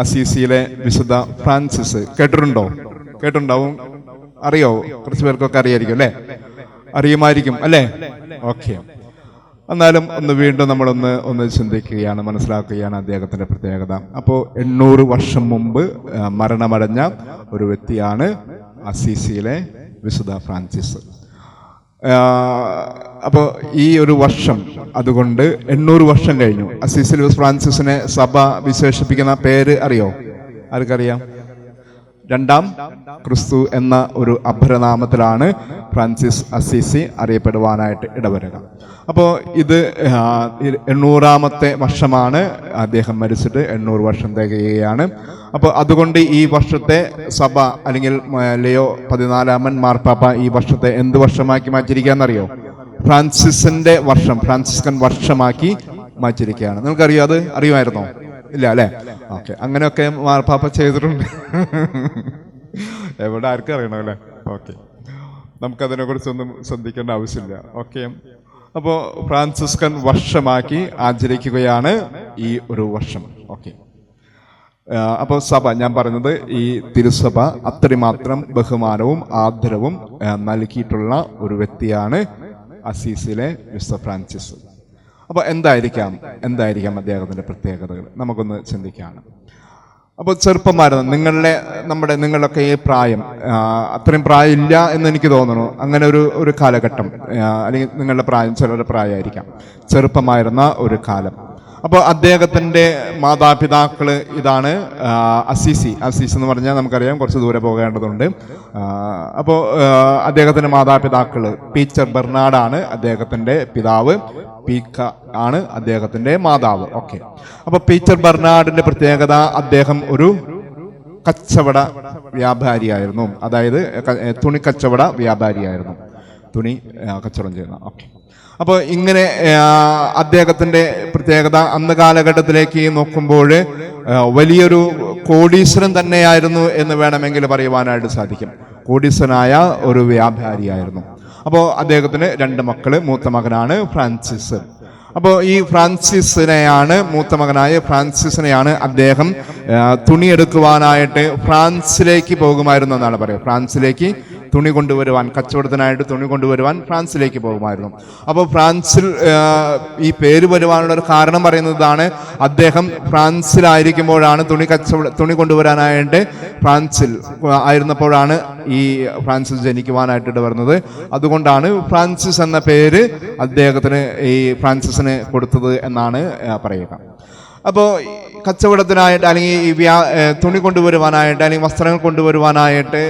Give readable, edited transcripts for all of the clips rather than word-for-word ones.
അസീസിയിലെ വിശുദ്ധ ഫ്രാൻസിസ് കേട്ടിട്ടുണ്ടാവും, അറിയോ? കുറച്ച് പേർക്കൊക്കെ അറിയായിരിക്കും അല്ലേ, അറിയുമായിരിക്കും അല്ലേ? ഓക്കെ, എന്നാലും വീണ്ടും നമ്മളൊന്ന് ചിന്തിക്കുകയാണ്, മനസ്സിലാക്കുകയാണ് അദ്ദേഹത്തിന്റെ പ്രത്യേകത. അപ്പോൾ 800 വർഷം മുമ്പ് മരണമടഞ്ഞ ഒരു വ്യക്തിയാണ് അസീസിയിലെ വിശുദ്ധ ഫ്രാൻസിസ്. അപ്പോൾ ഈ ഒരു വർഷം, അതുകൊണ്ട് 800 വർഷം കഴിഞ്ഞു. അസീസിലെ ഫ്രാൻസിസിനെ സഭ വിശേഷിപ്പിക്കുന്ന പേര് അറിയോ? ആർക്കറിയാം? രണ്ടാം ക്രിസ്തു എന്ന ഒരു അപരനാമത്തിലാണ് ഫ്രാൻസിസ് അസീസി അറിയപ്പെടുവാനായിട്ട് ഇടവരുക. അപ്പോൾ ഇത് 800ാമത്തെ വർഷമാണ് അദ്ദേഹം മരിച്ചിട്ട്, 800 വർഷം തികയുകയാണ്. അപ്പോൾ അതുകൊണ്ട് ഈ വർഷത്തെ സഭ അല്ലെങ്കിൽ ലിയോ 14 മാർപ്പാപ്പ ഈ വർഷത്തെ എന്ത് വർഷമാക്കി മാറ്റിയിരിക്കുകയെന്നറിയോ? ഫ്രാൻസിസിന്റെ വർഷം, ഫ്രാൻസിസ്കൻ വർഷമാക്കി മാറ്റിയിരിക്കുകയാണ്. നിങ്ങൾക്കറിയോ? അത് അറിയുമായിരുന്നോ? ഇല്ല അല്ലേ? ഓക്കെ, അങ്ങനെയൊക്കെ മാർപ്പാപ്പ ചെയ്തിട്ടുണ്ട്. എവിടെ ആർക്കും അറിയണം അല്ലേ? ഓക്കെ, നമുക്കതിനെ കുറിച്ചൊന്നും ശ്രദ്ധിക്കേണ്ട ആവശ്യമില്ല. ഓക്കെ, അപ്പോൾ ഫ്രാൻസിസ്കൻ വർഷമാക്കി ആചരിക്കുകയാണ് ഈ ഒരു വർഷം. ഓക്കെ, അപ്പോൾ സഭ, ഞാൻ പറഞ്ഞത് ഈ തിരുസഭ അത്രമാത്രം ബഹുമാനവും ആദരവും നൽകിയിട്ടുള്ള ഒരു വ്യക്തിയാണ് അസീസിലെ വിശുദ്ധ ഫ്രാൻസിസ്. അപ്പോൾ എന്തായിരിക്കാം അദ്ദേഹത്തിന്റെ പ്രത്യേകതകൾ? നമുക്കൊന്ന് ചിന്തിക്കുകയാണ്. അപ്പോൾ ചെറുപ്പമായിരുന്നു നിങ്ങളൊക്കെ ഈ പ്രായം, അത്രയും പ്രായം ഇല്ല എന്ന് എനിക്ക് തോന്നുന്നു. അങ്ങനെ ഒരു കാലഘട്ടം, അല്ലെങ്കിൽ നിങ്ങളുടെ പ്രായം ചിലരുടെ പ്രായമായിരിക്കാം, ചെറുപ്പമായിരുന്ന ഒരു കാലം. അപ്പോൾ അദ്ദേഹത്തിന്റെ മാതാപിതാക്കള് ഇതാണ് അസീസി എന്ന് പറഞ്ഞാൽ നമുക്കറിയാം, കുറച്ച് ദൂരെ പോകേണ്ടതുണ്ട്. അപ്പോൾ അദ്ദേഹത്തിന്റെ മാതാപിതാക്കള് പീറ്റർ ബെർണാഡാണ് അദ്ദേഹത്തിന്റെ പിതാവ്, പീക്ക ആണ് അദ്ദേഹത്തിന്റെ മാതാവ്. ഓക്കെ, അപ്പൊ പീറ്റർ ബെർണാഡിന്റെ പ്രത്യേകത, അദ്ദേഹം ഒരു കച്ചവട വ്യാപാരിയായിരുന്നു. അതായത് തുണി കച്ചവട വ്യാപാരിയായിരുന്നു, തുണി കച്ചവടം ചെയ്യുന്ന. ഓക്കെ, അപ്പോൾ ഇങ്ങനെ അദ്ദേഹത്തിന്റെ പ്രത്യേകത, അന്ന് കാലഘട്ടത്തിലേക്ക് നോക്കുമ്പോൾ വലിയൊരു കോടീശ്വരൻ തന്നെയായിരുന്നു എന്ന് വേണമെങ്കിൽ പറയുവാനായിട്ട് സാധിക്കും. കോടീശ്വരനായ ഒരു വ്യാപാരിയായിരുന്നു. അപ്പോൾ അദ്ദേഹത്തിന് 2 മക്കള്, മൂത്ത മകനാണ് ഫ്രാൻസിസ്. അപ്പോൾ ഈ മൂത്ത മകനായ ഫ്രാൻസിസിനെയാണ് അദ്ദേഹം തുണിയെടുക്കുവാനായിട്ട് ഫ്രാൻസിലേക്ക് പോകുമായിരുന്നു എന്നാണ് പറയുക. ഫ്രാൻസിലേക്ക് തുണി കൊണ്ടുവരുവാൻ, കച്ചവടത്തിനായിട്ട് തുണി കൊണ്ടുവരുവാൻ ഫ്രാൻസിലേക്ക് പോകുമായിരുന്നു. അപ്പോൾ ഫ്രാൻസിൽ ഈ പേര് വരുവാനുള്ള ഒരു കാരണം പറയുന്നതാണ്, അദ്ദേഹം ഫ്രാൻസിലായിരിക്കുമ്പോഴാണ് തുണി കൊണ്ടുവരാനായിട്ട് ഫ്രാൻസിൽ ആയിരുന്നപ്പോഴാണ് ഈ ഫ്രാൻസിസ് ജനിക്കുവാനായിട്ട് വരുന്നത്. അതുകൊണ്ടാണ് ഫ്രാൻസിസ് എന്ന പേര് അദ്ദേഹത്തിന്, ഈ ഫ്രാൻസിസിന് കൊടുത്തത് എന്നാണ് പറയുക. അപ്പോൾ കച്ചവടത്തിനായിട്ട്, അല്ലെങ്കിൽ ഈ തുണി കൊണ്ടുവരുവാനായിട്ട്, അല്ലെങ്കിൽ വസ്ത്രങ്ങൾ കൊണ്ടുവരുവാനായിട്ട്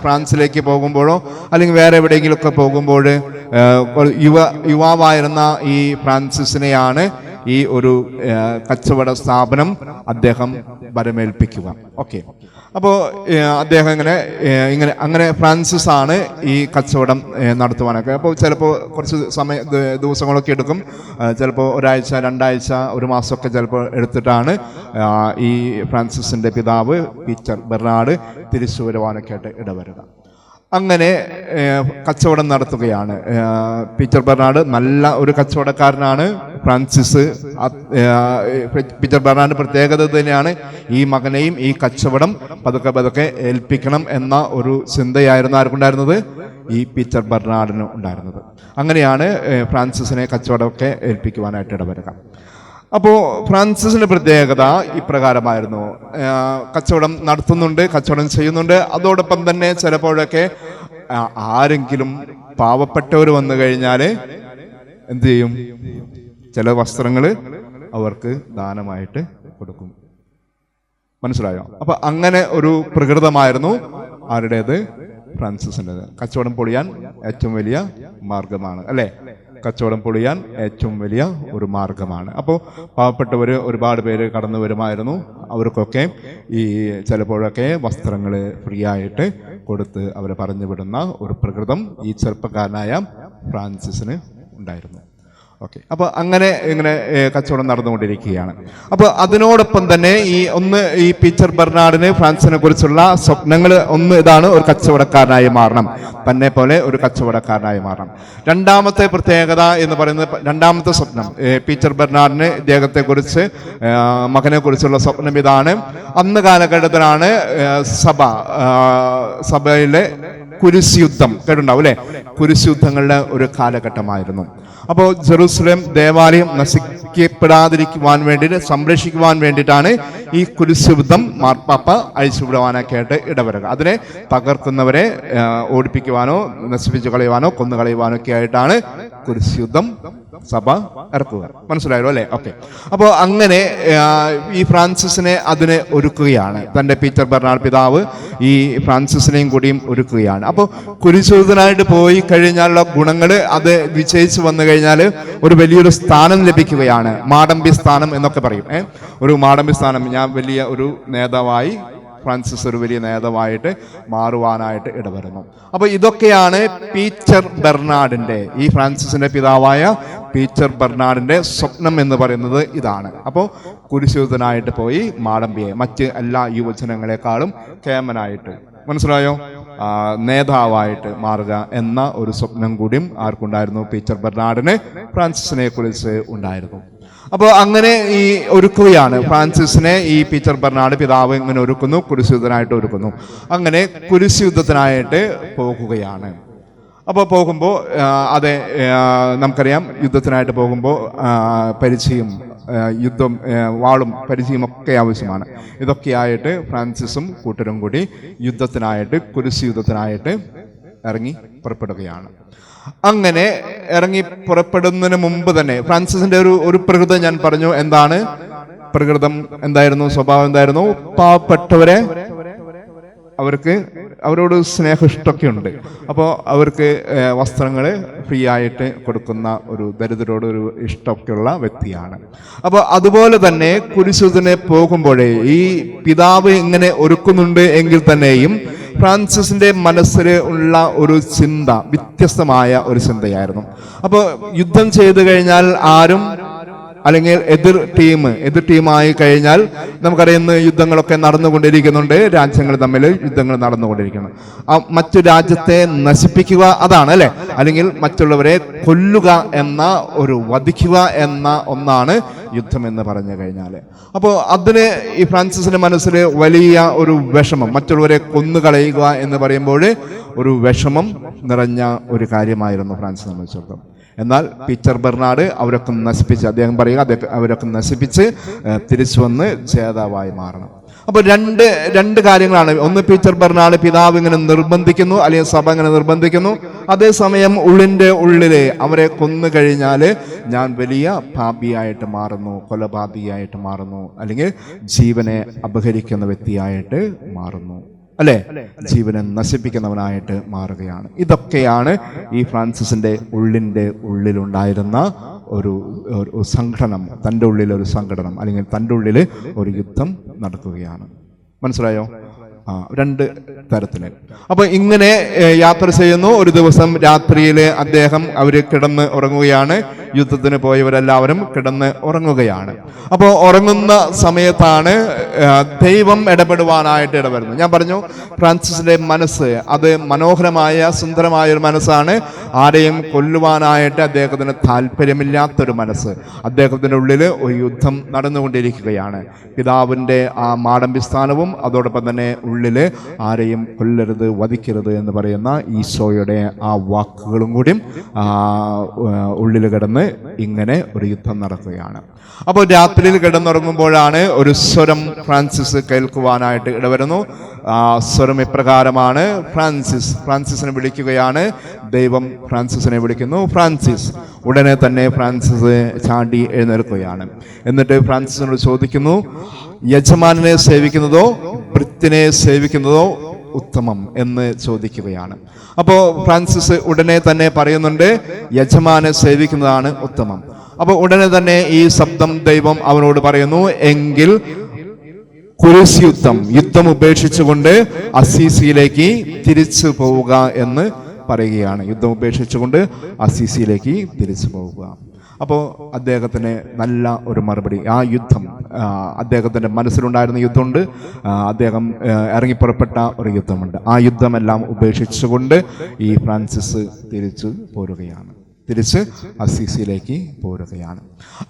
ഫ്രാൻസിലേക്ക് പോകുമ്പോഴോ അല്ലെങ്കിൽ വേറെ എവിടെയെങ്കിലുമൊക്കെ പോകുമ്പോൾ യുവാവായിരുന്ന ഈ ഫ്രാൻസിസിനെയാണ് ഈ ഒരു കച്ചവട സ്ഥാപനം അദ്ദേഹം വരമേൽപ്പിക്കുക. ഓക്കെ, അപ്പോൾ അദ്ദേഹം അങ്ങനെ ഫ്രാൻസിസ് ആണ് ഈ കച്ചവടം നടത്തുവാനൊക്കെ. അപ്പോൾ ചിലപ്പോൾ കുറച്ച് ദിവസങ്ങളൊക്കെ എടുക്കും, ചിലപ്പോൾ ഒരാഴ്ച, 2 ആഴ്ച, 1 മാസമൊക്കെ ചിലപ്പോൾ എടുത്തിട്ടാണ് ഈ ഫ്രാൻസിസിന്റെ പിതാവ് പീറ്റർ ബെർണാഡ് തിരിച്ചു വരുവാനൊക്കെ ആയിട്ട് ഇടവരുക. അങ്ങനെ കച്ചവടം നടത്തുകയാണ്. പീറ്റർ ബെർണാഡ് നല്ല ഒരു കച്ചവടക്കാരനാണ്. പീറ്റർ ബെർണാഡിന്റെ പ്രത്യേകത തന്നെയാണ്, ഈ മകനെയും ഈ കച്ചവടം പതുക്കെ ഏൽപ്പിക്കണം എന്ന ഒരു ചിന്തയായിരുന്നു ആർക്കുണ്ടായിരുന്നത്? ഈ പീറ്റർ ബെർണാഡിന് ഉണ്ടായിരുന്നത്. അങ്ങനെയാണ് ഫ്രാൻസിസിനെ കച്ചവടമൊക്കെ ഏൽപ്പിക്കുവാനായിട്ട് ഇടവരുക. അപ്പോൾ ഫ്രാൻസിസിന്റെ പ്രത്യേകത ഇപ്രകാരമായിരുന്നു. കച്ചവടം നടത്തുന്നുണ്ട്, കച്ചവടം ചെയ്യുന്നുണ്ട്. അതോടൊപ്പം തന്നെ ചിലപ്പോഴൊക്കെ ആരെങ്കിലും പാവപ്പെട്ടവർ വന്നു കഴിഞ്ഞാൽ എന്ത് ചെയ്യും? ചില വസ്ത്രങ്ങൾ അവർക്ക് ദാനമായിട്ട് കൊടുക്കും. മനസ്സിലായോ? അപ്പൊ അങ്ങനെ ഒരു പ്രകൃതമായിരുന്നു ആരുടേത്? ഫ്രാൻസിസിൻ്റെത്. കച്ചവടം പൊളിയാൻ ഏറ്റവും വലിയ മാർഗമാണ് അല്ലേ? കച്ചവടം പൊളിയാൻ ഏറ്റവും വലിയ ഒരു മാർഗമാണ്. അപ്പോൾ പാവപ്പെട്ടവർ ഒരുപാട് പേര് കടന്നു വരുമായിരുന്നു. അവർക്കൊക്കെ ഈ ചിലപ്പോഴൊക്കെ വസ്ത്രങ്ങൾ ഫ്രീ ആയിട്ട് കൊടുത്ത് അവരെ പറഞ്ഞു വിടുന്ന ഒരു പ്രകൃതം ഈ ചെറുപ്പക്കാരനായ ഫ്രാൻസിസിന് ഉണ്ടായിരുന്നു. ഓക്കെ. അപ്പോൾ അങ്ങനെ ഇങ്ങനെ കച്ചവടം നടന്നുകൊണ്ടിരിക്കുകയാണ്. അപ്പോൾ അതിനോടൊപ്പം തന്നെ ഈ പീറ്റർ ബെർണാഡിന് ഫ്രാൻസിനെ കുറിച്ചുള്ള സ്വപ്നങ്ങൾ ഇതാണ്, ഒരു കച്ചവടക്കാരനായി മാറണം, തന്നെ പോലെ ഒരു കച്ചവടക്കാരനായി മാറണം. രണ്ടാമത്തെ പ്രത്യേകത എന്ന് പറയുന്നത്, രണ്ടാമത്തെ സ്വപ്നം പീറ്റർ ബെർണാഡിന് ഇദ്ദേഹത്തെക്കുറിച്ച്, മകനെ കുറിച്ചുള്ള സ്വപ്നം ഇതാണ്. അന്ന് കാലഘട്ടത്തിലാണ് സഭയിലെ കുരിശ് യുദ്ധം കേട്ടുണ്ടാവും അല്ലെ? കുരിശ് യുദ്ധങ്ങളുടെ ഒരു കാലഘട്ടമായിരുന്നു. അപ്പോൾ ജെറൂസലേം ദേവാലയം നശിക്കപ്പെടാതിരിക്കുവാൻ വേണ്ടിയിട്ട്, സംരക്ഷിക്കുവാൻ വേണ്ടിയിട്ടാണ് ഈ കുരിശ് യുദ്ധം മാർപ്പാപ്പ അഴിച്ചുവിടുവാനൊക്കെ ആയിട്ട് ഇടവരുക. അതിനെ തകർക്കുന്നവരെ ഓടിപ്പിക്കുവാനോ നശിപ്പിച്ചു കളയുവാനോ കൊന്നുകളയുവാനോ ഒക്കെ ആയിട്ടാണ് കുരിശ് യുദ്ധം സഭ ഇറക്കുക. മനസ്സിലായല്ലോ അല്ലെ? ഓക്കെ. അപ്പോൾ അങ്ങനെ ഈ ഫ്രാൻസിസിനെ അതിനെ ഒരുക്കുകയാണ്. തൻ്റെ പീറ്റർ ബെർണാഡ് പിതാവ് ഈ ഫ്രാൻസിസിനെയും കൂടിയും ഒരുക്കുകയാണ്. അപ്പോൾ കുരിശുദ്ധനായിട്ട് പോയി കഴിഞ്ഞാലുള്ള ഗുണങ്ങൾ, അത് വിജയിച്ചു വന്നു കഴിഞ്ഞാൽ ഒരു വലിയൊരു സ്ഥാനം ലഭിക്കുകയാണ്. മാടമ്പി സ്ഥാനം എന്നൊക്കെ പറയും. ഒരു മാടമ്പി സ്ഥാനം, ഞാൻ വലിയ ഒരു നേതാവായി, ഫ്രാൻസിസ് ഒരു വലിയ നേതാവായിട്ട് മാറുവാനായിട്ട് ഇടവരുന്നു. അപ്പോൾ ഇതൊക്കെയാണ് പീറ്റർ ബെർണാഡിൻ്റെ, ഈ ഫ്രാൻസിസിന്റെ പിതാവായ പീറ്റർ ബെർണാഡിന്റെ സ്വപ്നം എന്ന് പറയുന്നത് ഇതാണ്. അപ്പോൾ കുരിശുദ്ധനായിട്ട് പോയി മാടമ്പിയെ മറ്റ് എല്ലാ യുവജനങ്ങളെക്കാളും കേമനായിട്ട്, മനസ്സിലായോ, നേതാവായിട്ട് മാറുക എന്ന ഒരു സ്വപ്നം കൂടിയും ആർക്കുണ്ടായിരുന്നു? പീറ്റർ ബെർണാഡിന് ഫ്രാൻസിസിനെ കുറിച്ച് ഉണ്ടായിരുന്നു. അപ്പോൾ അങ്ങനെ ഈ ഒരുക്കുകയാണ് ഫ്രാൻസിസിനെ. ഈ പീറ്റർ ബെർണാഡ് പിതാവ് ഇങ്ങനെ ഒരുക്കുന്നു, കുരിശുദ്ധനായിട്ട് ഒരുക്കുന്നു. അങ്ങനെ കുരിശുദ്ധത്തിനായിട്ട് പോകുകയാണ്. അപ്പോൾ പോകുമ്പോൾ അതെ, നമുക്കറിയാം യുദ്ധത്തിനായിട്ട് പോകുമ്പോൾ പരിചയം, യുദ്ധം, വാളും പരിചയം ഒക്കെ ആവശ്യമാണ്. ഇതൊക്കെയായിട്ട് ഫ്രാൻസിസും കൂട്ടരും കൂടി യുദ്ധത്തിനായിട്ട്, കുരിശ് യുദ്ധത്തിനായിട്ട് ഇറങ്ങി പുറപ്പെടുകയാണ്. അങ്ങനെ ഇറങ്ങി പുറപ്പെടുന്നതിന് മുമ്പ് തന്നെ ഫ്രാൻസിസിന്റെ ഒരു പ്രകൃതം ഞാൻ പറഞ്ഞു. എന്താണ് പ്രകൃതം? എന്തായിരുന്നു? സ്വഭാവം എന്തായിരുന്നു? പാവപ്പെട്ടവരെ അവരോട് സ്നേഹമിഷ്ടമൊക്കെ ഉണ്ട്. അപ്പോൾ അവർക്ക് വസ്ത്രങ്ങൾ ഫ്രീ ആയിട്ട് കൊടുക്കുന്ന ഒരു ദരിദ്രരോട് ഒരു ഇഷ്ടമൊക്കെയുള്ള വ്യക്തിയാണ്. അപ്പോൾ അതുപോലെ തന്നെ കുരിശുദ്ധനെ പോകുമ്പോഴേ ഈ പിതാവ് ഇങ്ങനെ ഒരുക്കുന്നുണ്ട് എങ്കിൽ തന്നെയും ഫ്രാൻസിസിന്റെ മനസ്സിൽ ഉള്ള ഒരു ചിന്ത വ്യത്യസ്തമായ ഒരു ചിന്തയായിരുന്നു. അപ്പോൾ യുദ്ധം ചെയ്തു കഴിഞ്ഞാൽ ആരും, അല്ലെങ്കിൽ എതിർ ടീമായി കഴിഞ്ഞാൽ, നമുക്കറിയുന്ന യുദ്ധങ്ങളൊക്കെ നടന്നുകൊണ്ടിരിക്കുന്നുണ്ട്, രാജ്യങ്ങൾ തമ്മിൽ യുദ്ധങ്ങൾ നടന്നുകൊണ്ടിരിക്കുന്നു. മറ്റു രാജ്യത്തെ നശിപ്പിക്കുക, അതാണ് അല്ലെ, അല്ലെങ്കിൽ മറ്റുള്ളവരെ കൊല്ലുക എന്ന വധിക്കുക എന്ന ഒന്നാണ് യുദ്ധം എന്ന് പറഞ്ഞു കഴിഞ്ഞാൽ. അപ്പോൾ അതിന് ഈ ഫ്രാൻസിസിന്റെ മനസ്സിൽ വലിയ ഒരു വിഷമം, മറ്റുള്ളവരെ കൊന്നുകളയുക എന്ന് പറയുമ്പോൾ ഒരു വിഷമം നിറഞ്ഞ ഒരു കാര്യമായിരുന്നു ഫ്രാൻസിനെ സംബന്ധിച്ചിടത്തോളം. എന്നാൽ പീറ്റർ ബെർണാഡ് അവരൊക്കെ നശിപ്പിച്ച്, അദ്ദേഹം പറയുക, അവരൊക്കെ നശിപ്പിച്ച് തിരിച്ചു വന്ന് ജേതാവായി മാറണം. അപ്പോൾ രണ്ട് കാര്യങ്ങളാണ്. ഒന്ന്, പീറ്റർ ബെർണാഡ് പിതാവ് ഇങ്ങനെ നിർബന്ധിക്കുന്നു, അല്ലെങ്കിൽ സഭ ഇങ്ങനെ നിർബന്ധിക്കുന്നു. അതേസമയം ഉള്ളിലെ അവരെ കൊന്നു കഴിഞ്ഞാൽ ഞാൻ വലിയ പാപിയായിട്ട് മാറുന്നു, കൊലപാതകിയായിട്ട് മാറുന്നു, അല്ലെങ്കിൽ ജീവനെ അപഹരിക്കുന്ന വ്യക്തിയായിട്ട് മാറുന്നു, അല്ലെ, ജീവനെ നശിപ്പിക്കുന്നവനായിട്ട് മാറുകയാണ്. ഇതൊക്കെയാണ് ഈ ഫ്രാൻസിസിന്റെ ഉള്ളിലുണ്ടായിരുന്ന ഒരു സംഘടനം, തൻ്റെ ഉള്ളിൽ ഒരു സംഘടനം, അല്ലെങ്കിൽ തൻ്റെ ഉള്ളിൽ ഒരു യുദ്ധം നടക്കുകയാണ്. മനസ്സിലായോ? രണ്ട് തരത്തില്. അപ്പൊ ഇങ്ങനെ യാത്ര ചെയ്യുന്നു. ഒരു ദിവസം രാത്രിയിൽ അവര് കിടന്ന് ഉറങ്ങുകയാണ്. യുദ്ധത്തിന് പോയവരെല്ലാവരും കിടന്ന് ഉറങ്ങുകയാണ്. അപ്പോൾ ഉറങ്ങുന്ന സമയത്താണ് ദൈവം ഇടപെടുവാനായിട്ട് ഇടവരുന്നത്. ഞാൻ പറഞ്ഞു, ഫ്രാൻസിസിന്റെ മനസ്സ് അത് മനോഹരമായ സുന്ദരമായ ഒരു മനസ്സാണ്. ആരെയും കൊല്ലുവാനായിട്ട് അദ്ദേഹത്തിന് താല്പര്യമില്ലാത്തൊരു മനസ്സ്. അദ്ദേഹത്തിന്റെ ഉള്ളിൽ ഒരു യുദ്ധം നടന്നുകൊണ്ടിരിക്കുകയാണ്. പിതാവിന്റെ ആ മാടമ്പി സ്ഥാനവും അതോടൊപ്പം തന്നെ ഉള്ളിൽ ആരെയും കൊല്ലരുത്, വധിക്കരുത് എന്ന് പറയുന്ന ഈശോയുടെ ആ വാക്കുകളും കൂടി ഉള്ളിൽ കിടന്ന് ഇങ്ങനെ ഒരു യുദ്ധം നടക്കുകയാണ്. അപ്പോൾ രാത്രിയിൽ കിടന്നുറങ്ങുമ്പോഴാണ് ഒരു സ്വരം ഫ്രാൻസിസ് കേൾക്കുവാനായിട്ട് ഇടവരുന്നു. ആ സ്വരം ഇപ്രകാരമാണ്. ഫ്രാൻസിസിനെ വിളിക്കുകയാണ്. ദൈവം ഫ്രാൻസിസിനെ വിളിക്കുന്നു. ഫ്രാൻസിസ്. ഉടനെ തന്നെ ഫ്രാൻസിസ് ചാടി എഴുന്നേൽക്കുകയാണ്. എന്നിട്ട് ഫ്രാൻസിസിനോട് ചോദിക്കുന്നു, യജമാനെ സേവിക്കുന്നതോ ഭൃത്യനെ സേവിക്കുന്നതോ ഉത്തമം എന്ന് ചോദിക്കുകയാണ്. അപ്പോൾ ഫ്രാൻസിസ് ഉടനെ തന്നെ പറയുന്നുണ്ട്, യജമാനെ സേവിക്കുന്നതാണ് ഉത്തമം. അപ്പോൾ ഉടനെ തന്നെ ഈ ശബ്ദം ദൈവം അവനോട് പറയുന്നു, എങ്കിൽ കുരിശ് യുദ്ധം ഉപേക്ഷിച്ചുകൊണ്ട് അസീസിയിലേക്ക് തിരിച്ചു പോവുക എന്ന് പറയുകയാണ്. യുദ്ധം ഉപേക്ഷിച്ചുകൊണ്ട് അസീസിയിലേക്ക് തിരിച്ചു പോവുക. അപ്പോൾ അദ്ദേഹത്തിന് നല്ല ഒരു മറുപടി, ആ യുദ്ധം അദ്ദേഹത്തിൻ്റെ മനസ്സിലുണ്ടായിരുന്ന യുദ്ധമുണ്ട്, അദ്ദേഹം ഇറങ്ങിപ്പുറപ്പെട്ട ഒരു യുദ്ധമുണ്ട്. ആ യുദ്ധമെല്ലാം ഉപേക്ഷിച്ചുകൊണ്ട് ഈ ഫ്രാൻസിസ് തിരിച്ച് അസീസിയിലേക്ക് പോരുകയാണ്.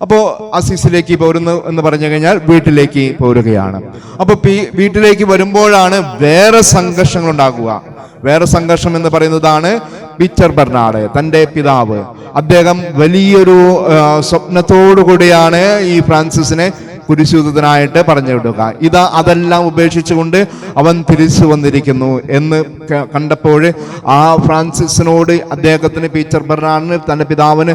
അപ്പോൾ അസീസിലേക്ക് പോരുന്നു എന്ന് പറഞ്ഞു കഴിഞ്ഞാൽ വീട്ടിലേക്ക് പോരുകയാണ്. അപ്പോൾ വീട്ടിലേക്ക് വരുമ്പോഴാണ് വേറെ സംഘർഷങ്ങൾ ഉണ്ടാകുക. വേറെ സംഘർഷം എന്ന് പറയുന്നതാണ് പീറ്റർ ബെർണാഡ്, തൻ്റെ പിതാവ്. അദ്ദേഹം വലിയൊരു സ്വപ്നത്തോടു കൂടിയാണ് ഈ ഫ്രാൻസിസിനെ കുരിശുദ്ധനായിട്ട് പറഞ്ഞു വിടുക. അതെല്ലാം ഉപേക്ഷിച്ചുകൊണ്ട് അവൻ തിരിച്ചു വന്നിരിക്കുന്നു എന്ന് കണ്ടപ്പോൾ ആ ഫ്രാൻസിസിനോട് അദ്ദേഹത്തിന്, പീറ്റർ ബെർണാഡിന്, തൻ്റെ പിതാവിന്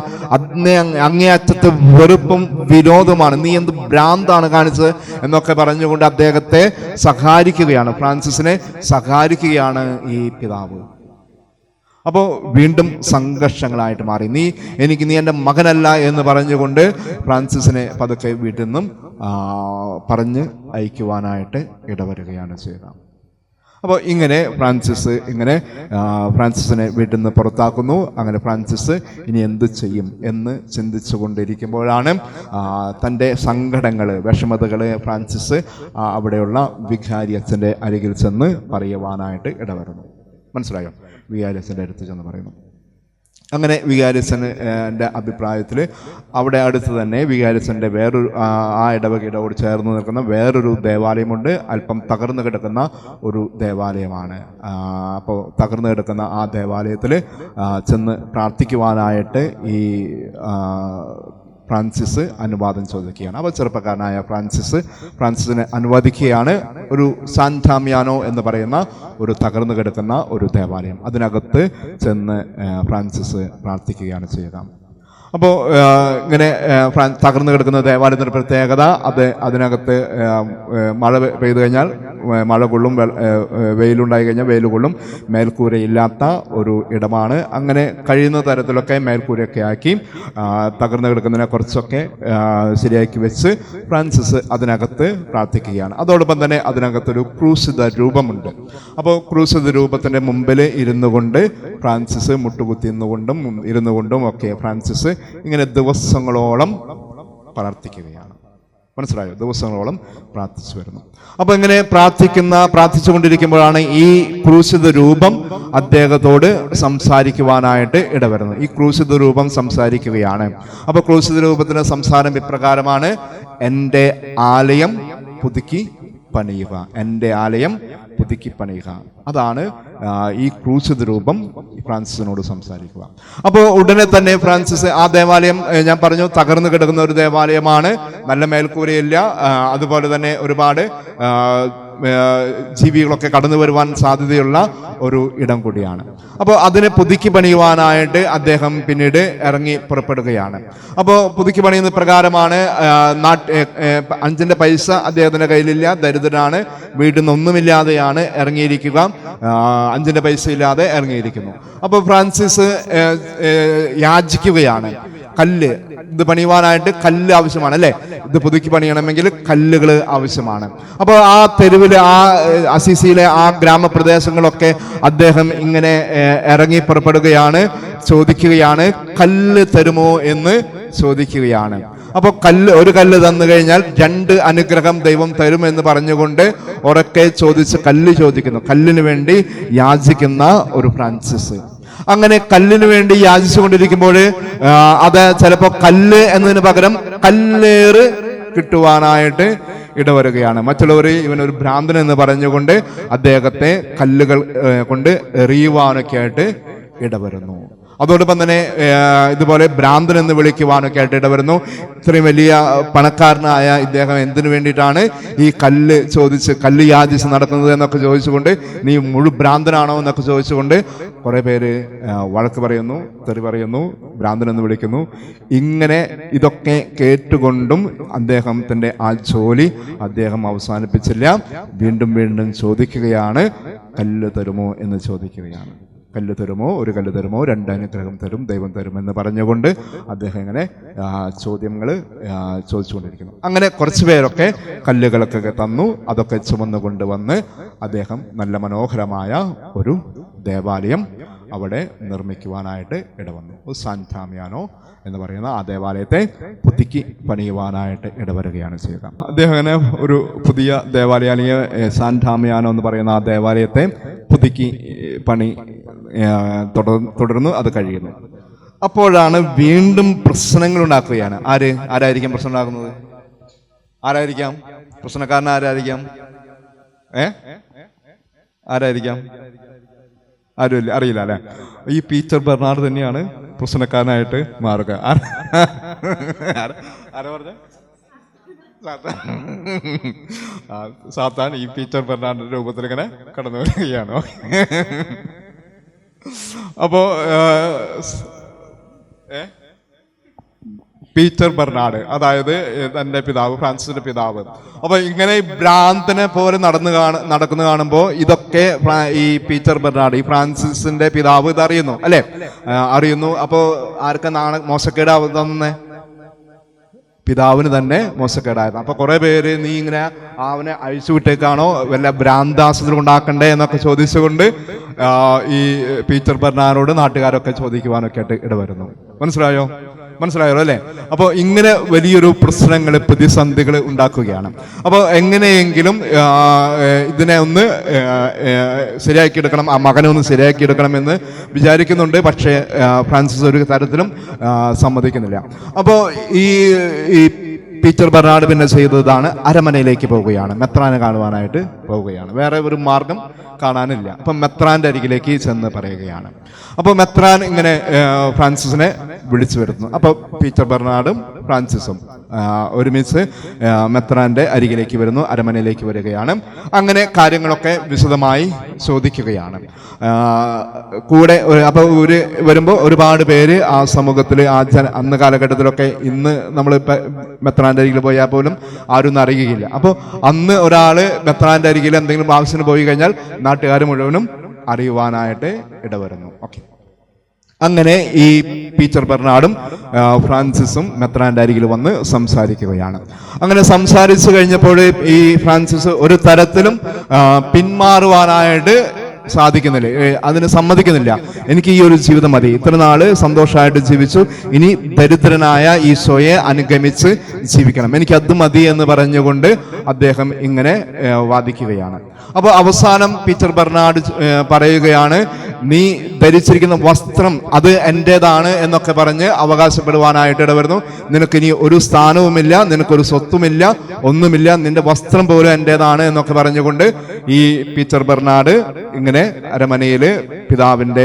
അങ്ങേയറ്റത്ത് വെറുപ്പും വിരോധമാണ്. നീ എന്ത് ഭ്രാന്താണ് കാണിച്ചത് എന്നൊക്കെ പറഞ്ഞുകൊണ്ട് അദ്ദേഹത്തെ സഹായിക്കുകയാണ്, ഫ്രാൻസിസിനെ സഹായിക്കുകയാണ് ഈ പിതാവ്. അപ്പോൾ വീണ്ടും സംഘർഷങ്ങളായിട്ട് മാറി. നീ എൻ്റെ മകനല്ല എന്ന് പറഞ്ഞുകൊണ്ട് ഫ്രാൻസിസിനെ പതുക്കെ വീട്ടിൽ നിന്നും പറഞ്ഞ് അയക്കുവാനായിട്ട് ഇടവരുകയാണ് ചെയ്തത്. അപ്പോൾ ഇങ്ങനെ ഫ്രാൻസിസിനെ വീട്ടിൽ നിന്ന് പുറത്താക്കുന്നു. അങ്ങനെ ഫ്രാൻസിസ് ഇനി എന്ത് ചെയ്യും എന്ന് ചിന്തിച്ചു കൊണ്ടിരിക്കുമ്പോഴാണ് തൻ്റെ സങ്കടങ്ങൾ, വിഷമതകൾ ഫ്രാൻസിസ് അവിടെയുള്ള വികാരി അച്ഛൻ്റെ അരികിൽ ചെന്ന് പറയുവാനായിട്ട് ഇടവരുന്നു. മനസ്സിലായോ? വികാരിയച്ഛൻ്റെ അടുത്ത് ചെന്ന് പറയുന്നു. അങ്ങനെ വികാരിയച്ഛൻ്റെ അഭിപ്രായത്തിൽ അവിടെ അടുത്ത് തന്നെ വികാരിയച്ഛൻ്റെ വേറൊരു ആ ഇടവകയോട് ചേർന്ന് നിൽക്കുന്ന വേറൊരു ദേവാലയമുണ്ട്. അല്പം തകർന്നു കിടക്കുന്ന ഒരു ദേവാലയമാണ്. അപ്പോൾ തകർന്നു കിടക്കുന്ന ആ ദേവാലയത്തിൽ ചെന്ന് പ്രാർത്ഥിക്കുവാനായിട്ട് ഈ ഫ്രാൻസിസ് അനുവാദം ചോദിക്കുകയാണ്. അപ്പോൾ ചെറുപ്പക്കാരനായ ഫ്രാൻസിസിനെ അനുവദിക്കുകയാണ്. ഒരു സാൻ ഡാമിയാനോ എന്ന് പറയുന്ന ഒരു തകർന്നു കിടക്കുന്ന ഒരു ദേവാലയം, അതിനകത്ത് ചെന്ന് ഫ്രാൻസിസ് പ്രാർത്ഥിക്കുകയാണ് ചെയ്യുക. അപ്പോൾ ഇങ്ങനെ തകർന്നു കിടക്കുന്ന ദേവാലയത്തിൻ്റെ പ്രത്യേകത, അതിനകത്ത് മഴ പെയ്തു കഴിഞ്ഞാൽ മഴ കൊള്ളും, വെയിലുണ്ടായി കഴിഞ്ഞാൽ വെയിൽ കൊള്ളും, മേൽക്കൂരയില്ലാത്ത ഒരു ഇടമാണ്. അങ്ങനെ കഴിയുന്ന തരത്തിലൊക്കെ മേൽക്കൂരയൊക്കെ ആക്കി തകർന്നു കിടക്കുന്നതിനെ കുറച്ചൊക്കെ ശരിയാക്കി വെച്ച് ഫ്രാൻസിസ് അതിനകത്ത് പ്രാർത്ഥിക്കുകയാണ്. അതോടൊപ്പം തന്നെ അതിനകത്തൊരു ക്രൂശിത രൂപമുണ്ട്. അപ്പോൾ ക്രൂശിത രൂപത്തിൻ്റെ മുമ്പിൽ ഇരുന്നു കൊണ്ട് ഫ്രാൻസിസ് മുട്ടുകുത്തി ഇരുന്നു കൊണ്ടും ഒക്കെ ഫ്രാൻസിസ് ഇങ്ങനെ ദിവസങ്ങളോളം പ്രാർത്ഥിക്കുകയാണ്. മനസ്സിലായോ? ദിവസങ്ങളോളം പ്രാർത്ഥിച്ചു വരുന്നു. അപ്പൊ ഇങ്ങനെ പ്രാർത്ഥിച്ചുകൊണ്ടിരിക്കുമ്പോഴാണ് ഈ ക്രൂശിത രൂപം അദ്ദേഹത്തോട് സംസാരിക്കുവാനായിട്ട് ഇടവരുന്നത്. ഈ ക്രൂശിത രൂപം സംസാരിക്കുകയാണ്. അപ്പൊ ക്രൂശിത രൂപത്തിന്റെ സംസാരം ഇപ്രകാരമാണ്: എൻ്റെ ആലയം പുതുക്കി പണിയുക, എൻ്റെ ആലയം പുതുക്കി പണിയുക. അതാണ് ഈ ക്രൂശിത രൂപം ഫ്രാൻസിസിനോട് സംസാരിക്കുക. അപ്പോൾ ഉടനെ തന്നെ ഫ്രാൻസിസ്, ആ ദേവാലയം ഞാൻ പറഞ്ഞു തകർന്നു കിടക്കുന്ന ഒരു ദേവാലയമാണ്, നല്ല മേൽക്കൂരയില്ല, അതുപോലെ തന്നെ ഒരുപാട് ജീവികളൊക്കെ കടന്നു വരുവാൻ സാധ്യതയുള്ള ഒരു ഇടം കൂടിയാണ്. അപ്പോൾ അതിനെ പുതുക്കി പണിയുവാനായിട്ട് അദ്ദേഹം പിന്നീട് ഇറങ്ങി പുറപ്പെടുകയാണ്. അപ്പോൾ പുതുക്കി പണിയുന്ന പ്രകാരമാണ്. 5 പൈസ അദ്ദേഹത്തിന്റെ കയ്യിലില്ല, ദരിദ്രനാണ്, വീട്ടിൽ നിന്നൊന്നുമില്ലാതെയാണ് ഇറങ്ങിയിരിക്കുക, 5 പൈസ ഇല്ലാതെ ഇറങ്ങിയിരിക്കുന്നു. അപ്പോൾ ഫ്രാൻസിസ് യാചിക്കുകയാണ്. കല്ല്, ഇത് പണിയുവാനായിട്ട് കല്ല് ആവശ്യമാണ് അല്ലേ? ഇത് പുതുക്കി പണിയണമെങ്കിൽ കല്ലുകൾ ആവശ്യമാണ്. അപ്പോൾ ആ തെരുവിലെ, ആ അസീസിയിലെ ആ ഗ്രാമപ്രദേശങ്ങളൊക്കെ അദ്ദേഹം ഇങ്ങനെ ഇറങ്ങി പുറപ്പെടുകയാണ്, ചോദിക്കുകയാണ്, കല്ല് തരുമോ എന്ന് ചോദിക്കുകയാണ്. അപ്പോൾ ഒരു കല്ല് തന്നു കഴിഞ്ഞാൽ 2 അനുഗ്രഹം ദൈവം തരും എന്ന് പറഞ്ഞുകൊണ്ട് ഉറക്കെ കല്ല് ചോദിക്കുന്നു. കല്ലിന് വേണ്ടി യാചിക്കുന്ന ഒരു ഫ്രാൻസിസ്. അങ്ങനെ കല്ലിന് വേണ്ടി യാചിച്ചുകൊണ്ടിരിക്കുമ്പോൾ അത് ചിലപ്പോൾ കല്ല് എന്നതിന് പകരം കല്ലേറ് കിട്ടുവാനായിട്ട് ഇടവരുകയാണ്. മറ്റുള്ളവർ ഇവനൊരു ഭ്രാന്തൻ എന്ന് പറഞ്ഞുകൊണ്ട് അദ്ദേഹത്തെ കല്ലുകൾ കൊണ്ട് എറിയുവാനൊക്കെ ആയിട്ട് ഇടവരുന്നു. അതോടൊപ്പം തന്നെ ഇതുപോലെ ഭ്രാന്തൻ എന്ന് വിളിക്കുവാനൊക്കെ ആയിട്ട് ഇടവരുന്നു. ഇത്രയും വലിയ പണക്കാരനായ ഇദ്ദേഹം എന്തിനു വേണ്ടിയിട്ടാണ് ഈ കല്ല് യാചിച്ച് നടക്കുന്നത് എന്നൊക്കെ ചോദിച്ചുകൊണ്ട്, നീ ഭ്രാന്തനാണോ എന്നൊക്കെ ചോദിച്ചുകൊണ്ട് കുറേ പേര് വഴക്ക് പറയുന്നു, തെറി പറയുന്നു, ഭ്രാന്തൻ എന്ന് വിളിക്കുന്നു. ഇങ്ങനെ ഇതൊക്കെ കേട്ടുകൊണ്ടും അദ്ദേഹത്തിൻ്റെ ആ ജോലി അദ്ദേഹം അവസാനിപ്പിച്ചില്ല. വീണ്ടും ചോദിക്കുകയാണ്, കല്ല് തരുമോ എന്ന് ചോദിക്കുകയാണ്. കല്ല് തരുമോ, ഒരു കല്ല് തരുമോ, 2 അനുഗ്രഹം തരും, ദൈവം തരും എന്ന് പറഞ്ഞുകൊണ്ട് അദ്ദേഹം ഇങ്ങനെ ചോദ്യങ്ങൾ ചോദിച്ചുകൊണ്ടിരിക്കുന്നു. അങ്ങനെ കുറച്ച് പേരൊക്കെ കല്ലുകളൊക്കെ തന്നു. അതൊക്കെ ചുമന്നു കൊണ്ടുവന്ന് അദ്ദേഹം നല്ല മനോഹരമായ ഒരു ദേവാലയം അവിടെ നിർമ്മിക്കുവാനായിട്ട് ഇടവന്നു. സാൻ ഡാമിയാനോ എന്ന് പറയുന്ന ആ ദേവാലയത്തെ പുതുക്കി പണിയുവാനായിട്ട് ഇടവരുകയാണ് ചെയ്യുക. അദ്ദേഹം അങ്ങനെ ഒരു പുതിയ ദേവാലയം, അല്ലെങ്കിൽ സാൻ ഡാമിയാനോ എന്ന് പറയുന്ന ആ ദേവാലയത്തെ പുതുക്കി പണി തുടർന്ന് അത് കഴിയുന്നു. അപ്പോഴാണ് വീണ്ടും പ്രശ്നങ്ങൾ ഉണ്ടാക്കുകയാണ്. ആരായിരിക്കാം പ്രശ്നം ഉണ്ടാക്കുന്നത്? ആരായിരിക്കാം പ്രശ്നക്കാരൻ? ആരായിരിക്കാം? ആരായിരിക്കാം? ആരും അറിയില്ല അല്ലെ? ഈ പീറ്റർ ബെർണാഡ് തന്നെയാണ് പ്രശ്നക്കാരനായിട്ട് മാറുക. ആരാ പറഞ്ഞ? സാത്താൻ ഈ പീറ്റർ ബെർണാഡിന്റെ രൂപത്തിൽ ഇങ്ങനെ കടന്നു വരികയാണ്. അപ്പോ പീറ്റർ ബെർണാഡ്, അതായത് തന്റെ പിതാവ്, ഫ്രാൻസിന്റെ പിതാവ്. അപ്പൊ ഇങ്ങനെ ഭ്രാന്തനെ പോലെ നടക്കുന്ന കാണുമ്പോൾ ഇതൊക്കെ ഈ പീറ്റർ ബെർണാഡ്, ഈ ഫ്രാൻസിസിന്റെ പിതാവ് ഇത് അറിയുന്നു അല്ലെ? അറിയുന്നു. അപ്പോ ആർക്കാണ് മോശക്കേടാവുന്നേ? പിതാവിന് തന്നെ മോശക്കേടായത്. അപ്പൊ കുറെ പേര് നീ ഇങ്ങനെ അവനെ അഴിച്ചുവിട്ടേക്കാണോ, വല്ല ഭ്രാന്താസത്തിൽ ഉണ്ടാക്കണ്ടേ എന്നൊക്കെ ചോദിച്ചുകൊണ്ട് ഈ പീറ്റർ ബെർണാഡിനോട് നാട്ടുകാരൊക്കെ ചോദിക്കുവാനൊക്കെ ആയിട്ട് ഇടവരുന്നു. മനസ്സിലായോ അല്ലെ? അപ്പോൾ ഇങ്ങനെ വലിയൊരു പ്രശ്നങ്ങൾ, പ്രതിസന്ധികൾ ഉണ്ടാക്കുകയാണ്. അപ്പോൾ എങ്ങനെയെങ്കിലും ഇതിനെ ഒന്ന് ശരിയാക്കിയെടുക്കണം, ആ മകനെ ഒന്ന് ശരിയാക്കിയെടുക്കണം എന്ന് വിചാരിക്കുന്നുണ്ട്. പക്ഷേ ഫ്രാൻസിസ് ഒരു തരത്തിലും സമ്മതിക്കുന്നില്ല. അപ്പോൾ ഈ പീറ്റർ ബെർണാഡ് പിന്നെ ചെയ്തതാണ് അരമനയിലേക്ക് പോവുകയാണ്, മെത്രാനെ കാണുവാനായിട്ട് പോവുകയാണ്. വേറെ ഒരു മാർഗം കാണാനില്ല. അപ്പം മെത്രാന്റെ അരികിലേക്ക് ചെന്ന് പറയുകയാണ്. അപ്പോൾ മെത്രാൻ ഇങ്ങനെ ഫ്രാൻസിസിനെ വിളിച്ചു വരുന്നു. അപ്പോൾ പീറ്റർ ബെർണാഡും ഫ്രാൻസിസും ഒരുമിച്ച് മെത്രാന്റെ അരികിലേക്ക് വരുന്നു, അരമനയിലേക്ക് വരികയാണ്. അങ്ങനെ കാര്യങ്ങളൊക്കെ വിശദമായി ചോദിക്കുകയാണ്. കൂടെ അപ്പോൾ വരുമ്പോൾ ഒരുപാട് പേര് ആ സമൂഹത്തിൽ, അന്ന് കാലഘട്ടത്തിലൊക്കെ, ഇന്ന് നമ്മൾ മെത്രാന്റെ അരികിൽ പോയാൽ പോലും ആരും അറിയുകയില്ല. അപ്പോൾ അന്ന് ഒരാള് മെത്രാന്റെ അരികിൽ എന്തെങ്കിലും ആവശ്യത്തിന് പോയി കഴിഞ്ഞാൽ നാട്ടുകാർ മുഴുവനും അറിയുവാനായിട്ട് ഇടവരുന്നു. ഓക്കെ, അങ്ങനെ ഈ പീറ്റർ ബെർണാഡും ഫ്രാൻസിസും മെത്രാന്റെ അരികിൽ വന്ന് സംസാരിക്കുകയാണ്. അങ്ങനെ സംസാരിച്ചു കഴിഞ്ഞപ്പോൾ ഈ ഫ്രാൻസിസ് ഒരു തരത്തിലും പിന്മാറുവാനായിട്ട് സാധിക്കുന്നില്ല, അതിന് സമ്മതിക്കുന്നില്ല. എനിക്ക് ഈ ഒരു ജീവിതം മതി, ഇത്ര നാള് സന്തോഷമായിട്ട് ജീവിച്ചു, ഇനി ദരിദ്രനായ ഈശോയെ അനുഗമിച്ച് ജീവിക്കണം, എനിക്ക് അത് മതി എന്ന് പറഞ്ഞുകൊണ്ട് അദ്ദേഹം ഇങ്ങനെ വാദിക്കുകയാണ്. അപ്പോൾ അവസാനം പീറ്റർ ബെർണാഡ് പറയുകയാണ്, നീ ധരിച്ചിരിക്കുന്ന വസ്ത്രം അത് എന്റേതാണ് എന്നൊക്കെ പറഞ്ഞ് അവകാശപ്പെടുവാനായിട്ട് ഇടവരുന്നു. നിനക്കിനി ഒരു സ്ഥാനവുമില്ല, നിനക്കൊരു സ്വത്തുമില്ല, ഒന്നുമില്ല, നിന്റെ വസ്ത്രം പോലും എന്റേതാണ് എന്നൊക്കെ പറഞ്ഞുകൊണ്ട് ഈ പീറ്റർ ബെർണാഡ് ഇങ്ങനെ അരമനയില് പിതാവിന്റെ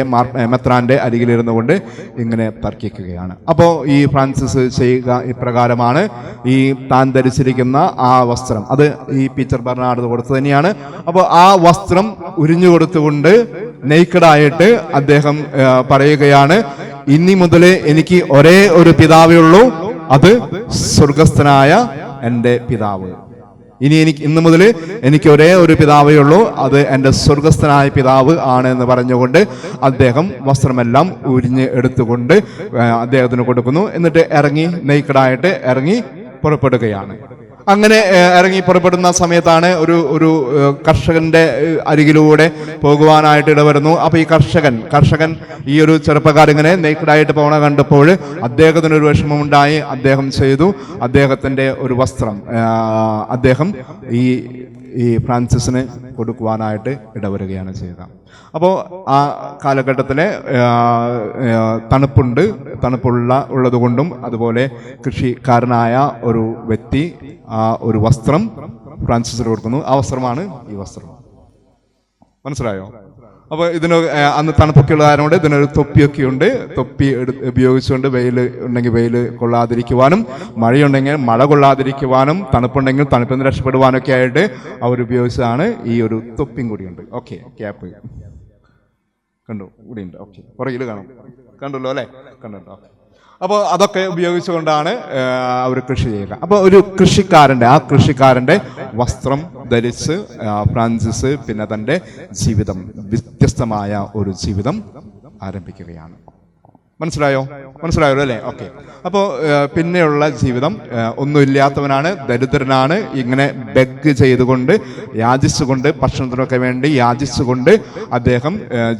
മെത്രാന്റെ അരികിലിരുന്നു കൊണ്ട് ഇങ്ങനെ തർക്കിക്കുകയാണ്. അപ്പോൾ ഈ ഫ്രാൻസിസ് ചെയ്യുക ഇപ്രകാരമാണ്. ഈ താൻ ധരിച്ചിരിക്കുന്ന ആ വസ്ത്രം അത് ഈ പീറ്റർ ബെർണാഡ് കൊടുത്തു തന്നെയാണ്. അപ്പോൾ ആ വസ്ത്രം ഉരിഞ്ഞു കൊടുത്തുകൊണ്ട് നെയ്ക്കഡായിട്ട് അദ്ദേഹം പറയുകയാണ്, ഇനി മുതൽ എനിക്ക് ഒരേ ഒരു പിതാവേ ഉള്ളൂ, അത് സ്വർഗസ്ഥനായ എൻ്റെ പിതാവ്. ഇന്ന് മുതൽ എനിക്ക് ഒരേ ഒരു പിതാവേ ഉള്ളൂ, അത് എൻ്റെ സ്വർഗസ്ഥനായ പിതാവ് ആണ് എന്ന് പറഞ്ഞുകൊണ്ട് അദ്ദേഹം വസ്ത്രമെല്ലാം ഉരിഞ്ഞ് എടുത്തുകൊണ്ട് അദ്ദേഹത്തിന് കൊടുക്കുന്നു. എന്നിട്ട് ഇറങ്ങി നെയ്ക്കഡായിട്ട് ഇറങ്ങി പുറപ്പെടുകയാണ്. അങ്ങനെ ഇറങ്ങി പുറപ്പെടുന്ന സമയത്താണ് ഒരു കർഷകന്റെ അരികിലൂടെ പോകുവാനായിട്ട് ഇടവരുന്നു. അപ്പൊ ഈ കർഷകൻ ഈ ഒരു ചെറുപ്പക്കാരിങ്ങനെ നെയ്ക്കഡായിട്ട് പോകണ കണ്ടപ്പോൾ അദ്ദേഹത്തിന് ഒരു വിഷമമുണ്ടായി. അദ്ദേഹം ചെയ്തു, അദ്ദേഹത്തിന്റെ ഒരു വസ്ത്രം അദ്ദേഹം ഈ ഫ്രാൻസിസിന് കൊടുക്കുവാനായിട്ട് ഇടവരുകയാണ് ചെയ്യുക. അപ്പോൾ ആ കാലഘട്ടത്തിലെ തണുപ്പുള്ളത് കൊണ്ടും അതുപോലെ കൃഷിക്കാരനായ ഒരു വ്യക്തി ആ ഒരു വസ്ത്രം ഫ്രാൻസിസിന് കൊടുക്കുന്നു. ആ വസ്ത്രമാണ് ഈ വസ്ത്രം. മനസ്സിലായോ? അപ്പോൾ ഇതിന് അന്ന് തണുപ്പൊക്കെ ഉള്ള കാരണം കൊണ്ട് ഇതിനൊരു തൊപ്പിയൊക്കെ ഉണ്ട്. തൊപ്പി ഉപയോഗിച്ചുകൊണ്ട് വെയിൽ ഉണ്ടെങ്കിൽ വെയിൽ കൊള്ളാതിരിക്കുവാനും, മഴയുണ്ടെങ്കിൽ മഴ കൊള്ളാതിരിക്കുവാനും, തണുപ്പുണ്ടെങ്കിൽ തണുപ്പിൽ നിന്ന് രക്ഷപ്പെടുവാനൊക്കെ ആയിട്ട് അവരുപയോഗിച്ചതാണ് ഈ ഒരു തൊപ്പിയും കൂടിയുണ്ട്. ഓക്കെ, ക്യാപ്പ് കണ്ടു കൂടിയുണ്ട്. ഓക്കെ, പുറകിൽ കാണും, കണ്ടല്ലോ അല്ലേ? കണ്ടല്ലോ. ഓക്കെ, അപ്പോൾ അതൊക്കെ ഉപയോഗിച്ചുകൊണ്ടാണ് അവർ കൃഷി ചെയ്യുക. അപ്പോൾ ഒരു കൃഷിക്കാരൻ്റെ വസ്ത്രം ധരിച്ച് ഫ്രാൻസിസ് പിന്നെ തൻ്റെ ജീവിതം, വ്യത്യസ്തമായ ഒരു ജീവിതം ആരംഭിക്കുകയാണ്. മനസ്സിലായോ അല്ലേ? ഓക്കെ. അപ്പോൾ പിന്നെയുള്ള ജീവിതം ഒന്നുമില്ലാത്തവനാണ്, ദരിദ്രനാണ്. ഇങ്ങനെ ബെഗ് ചെയ്തുകൊണ്ട്, യാചിച്ചുകൊണ്ട്, ഭക്ഷണത്തിനൊക്കെ വേണ്ടി യാചിച്ചുകൊണ്ട് അദ്ദേഹം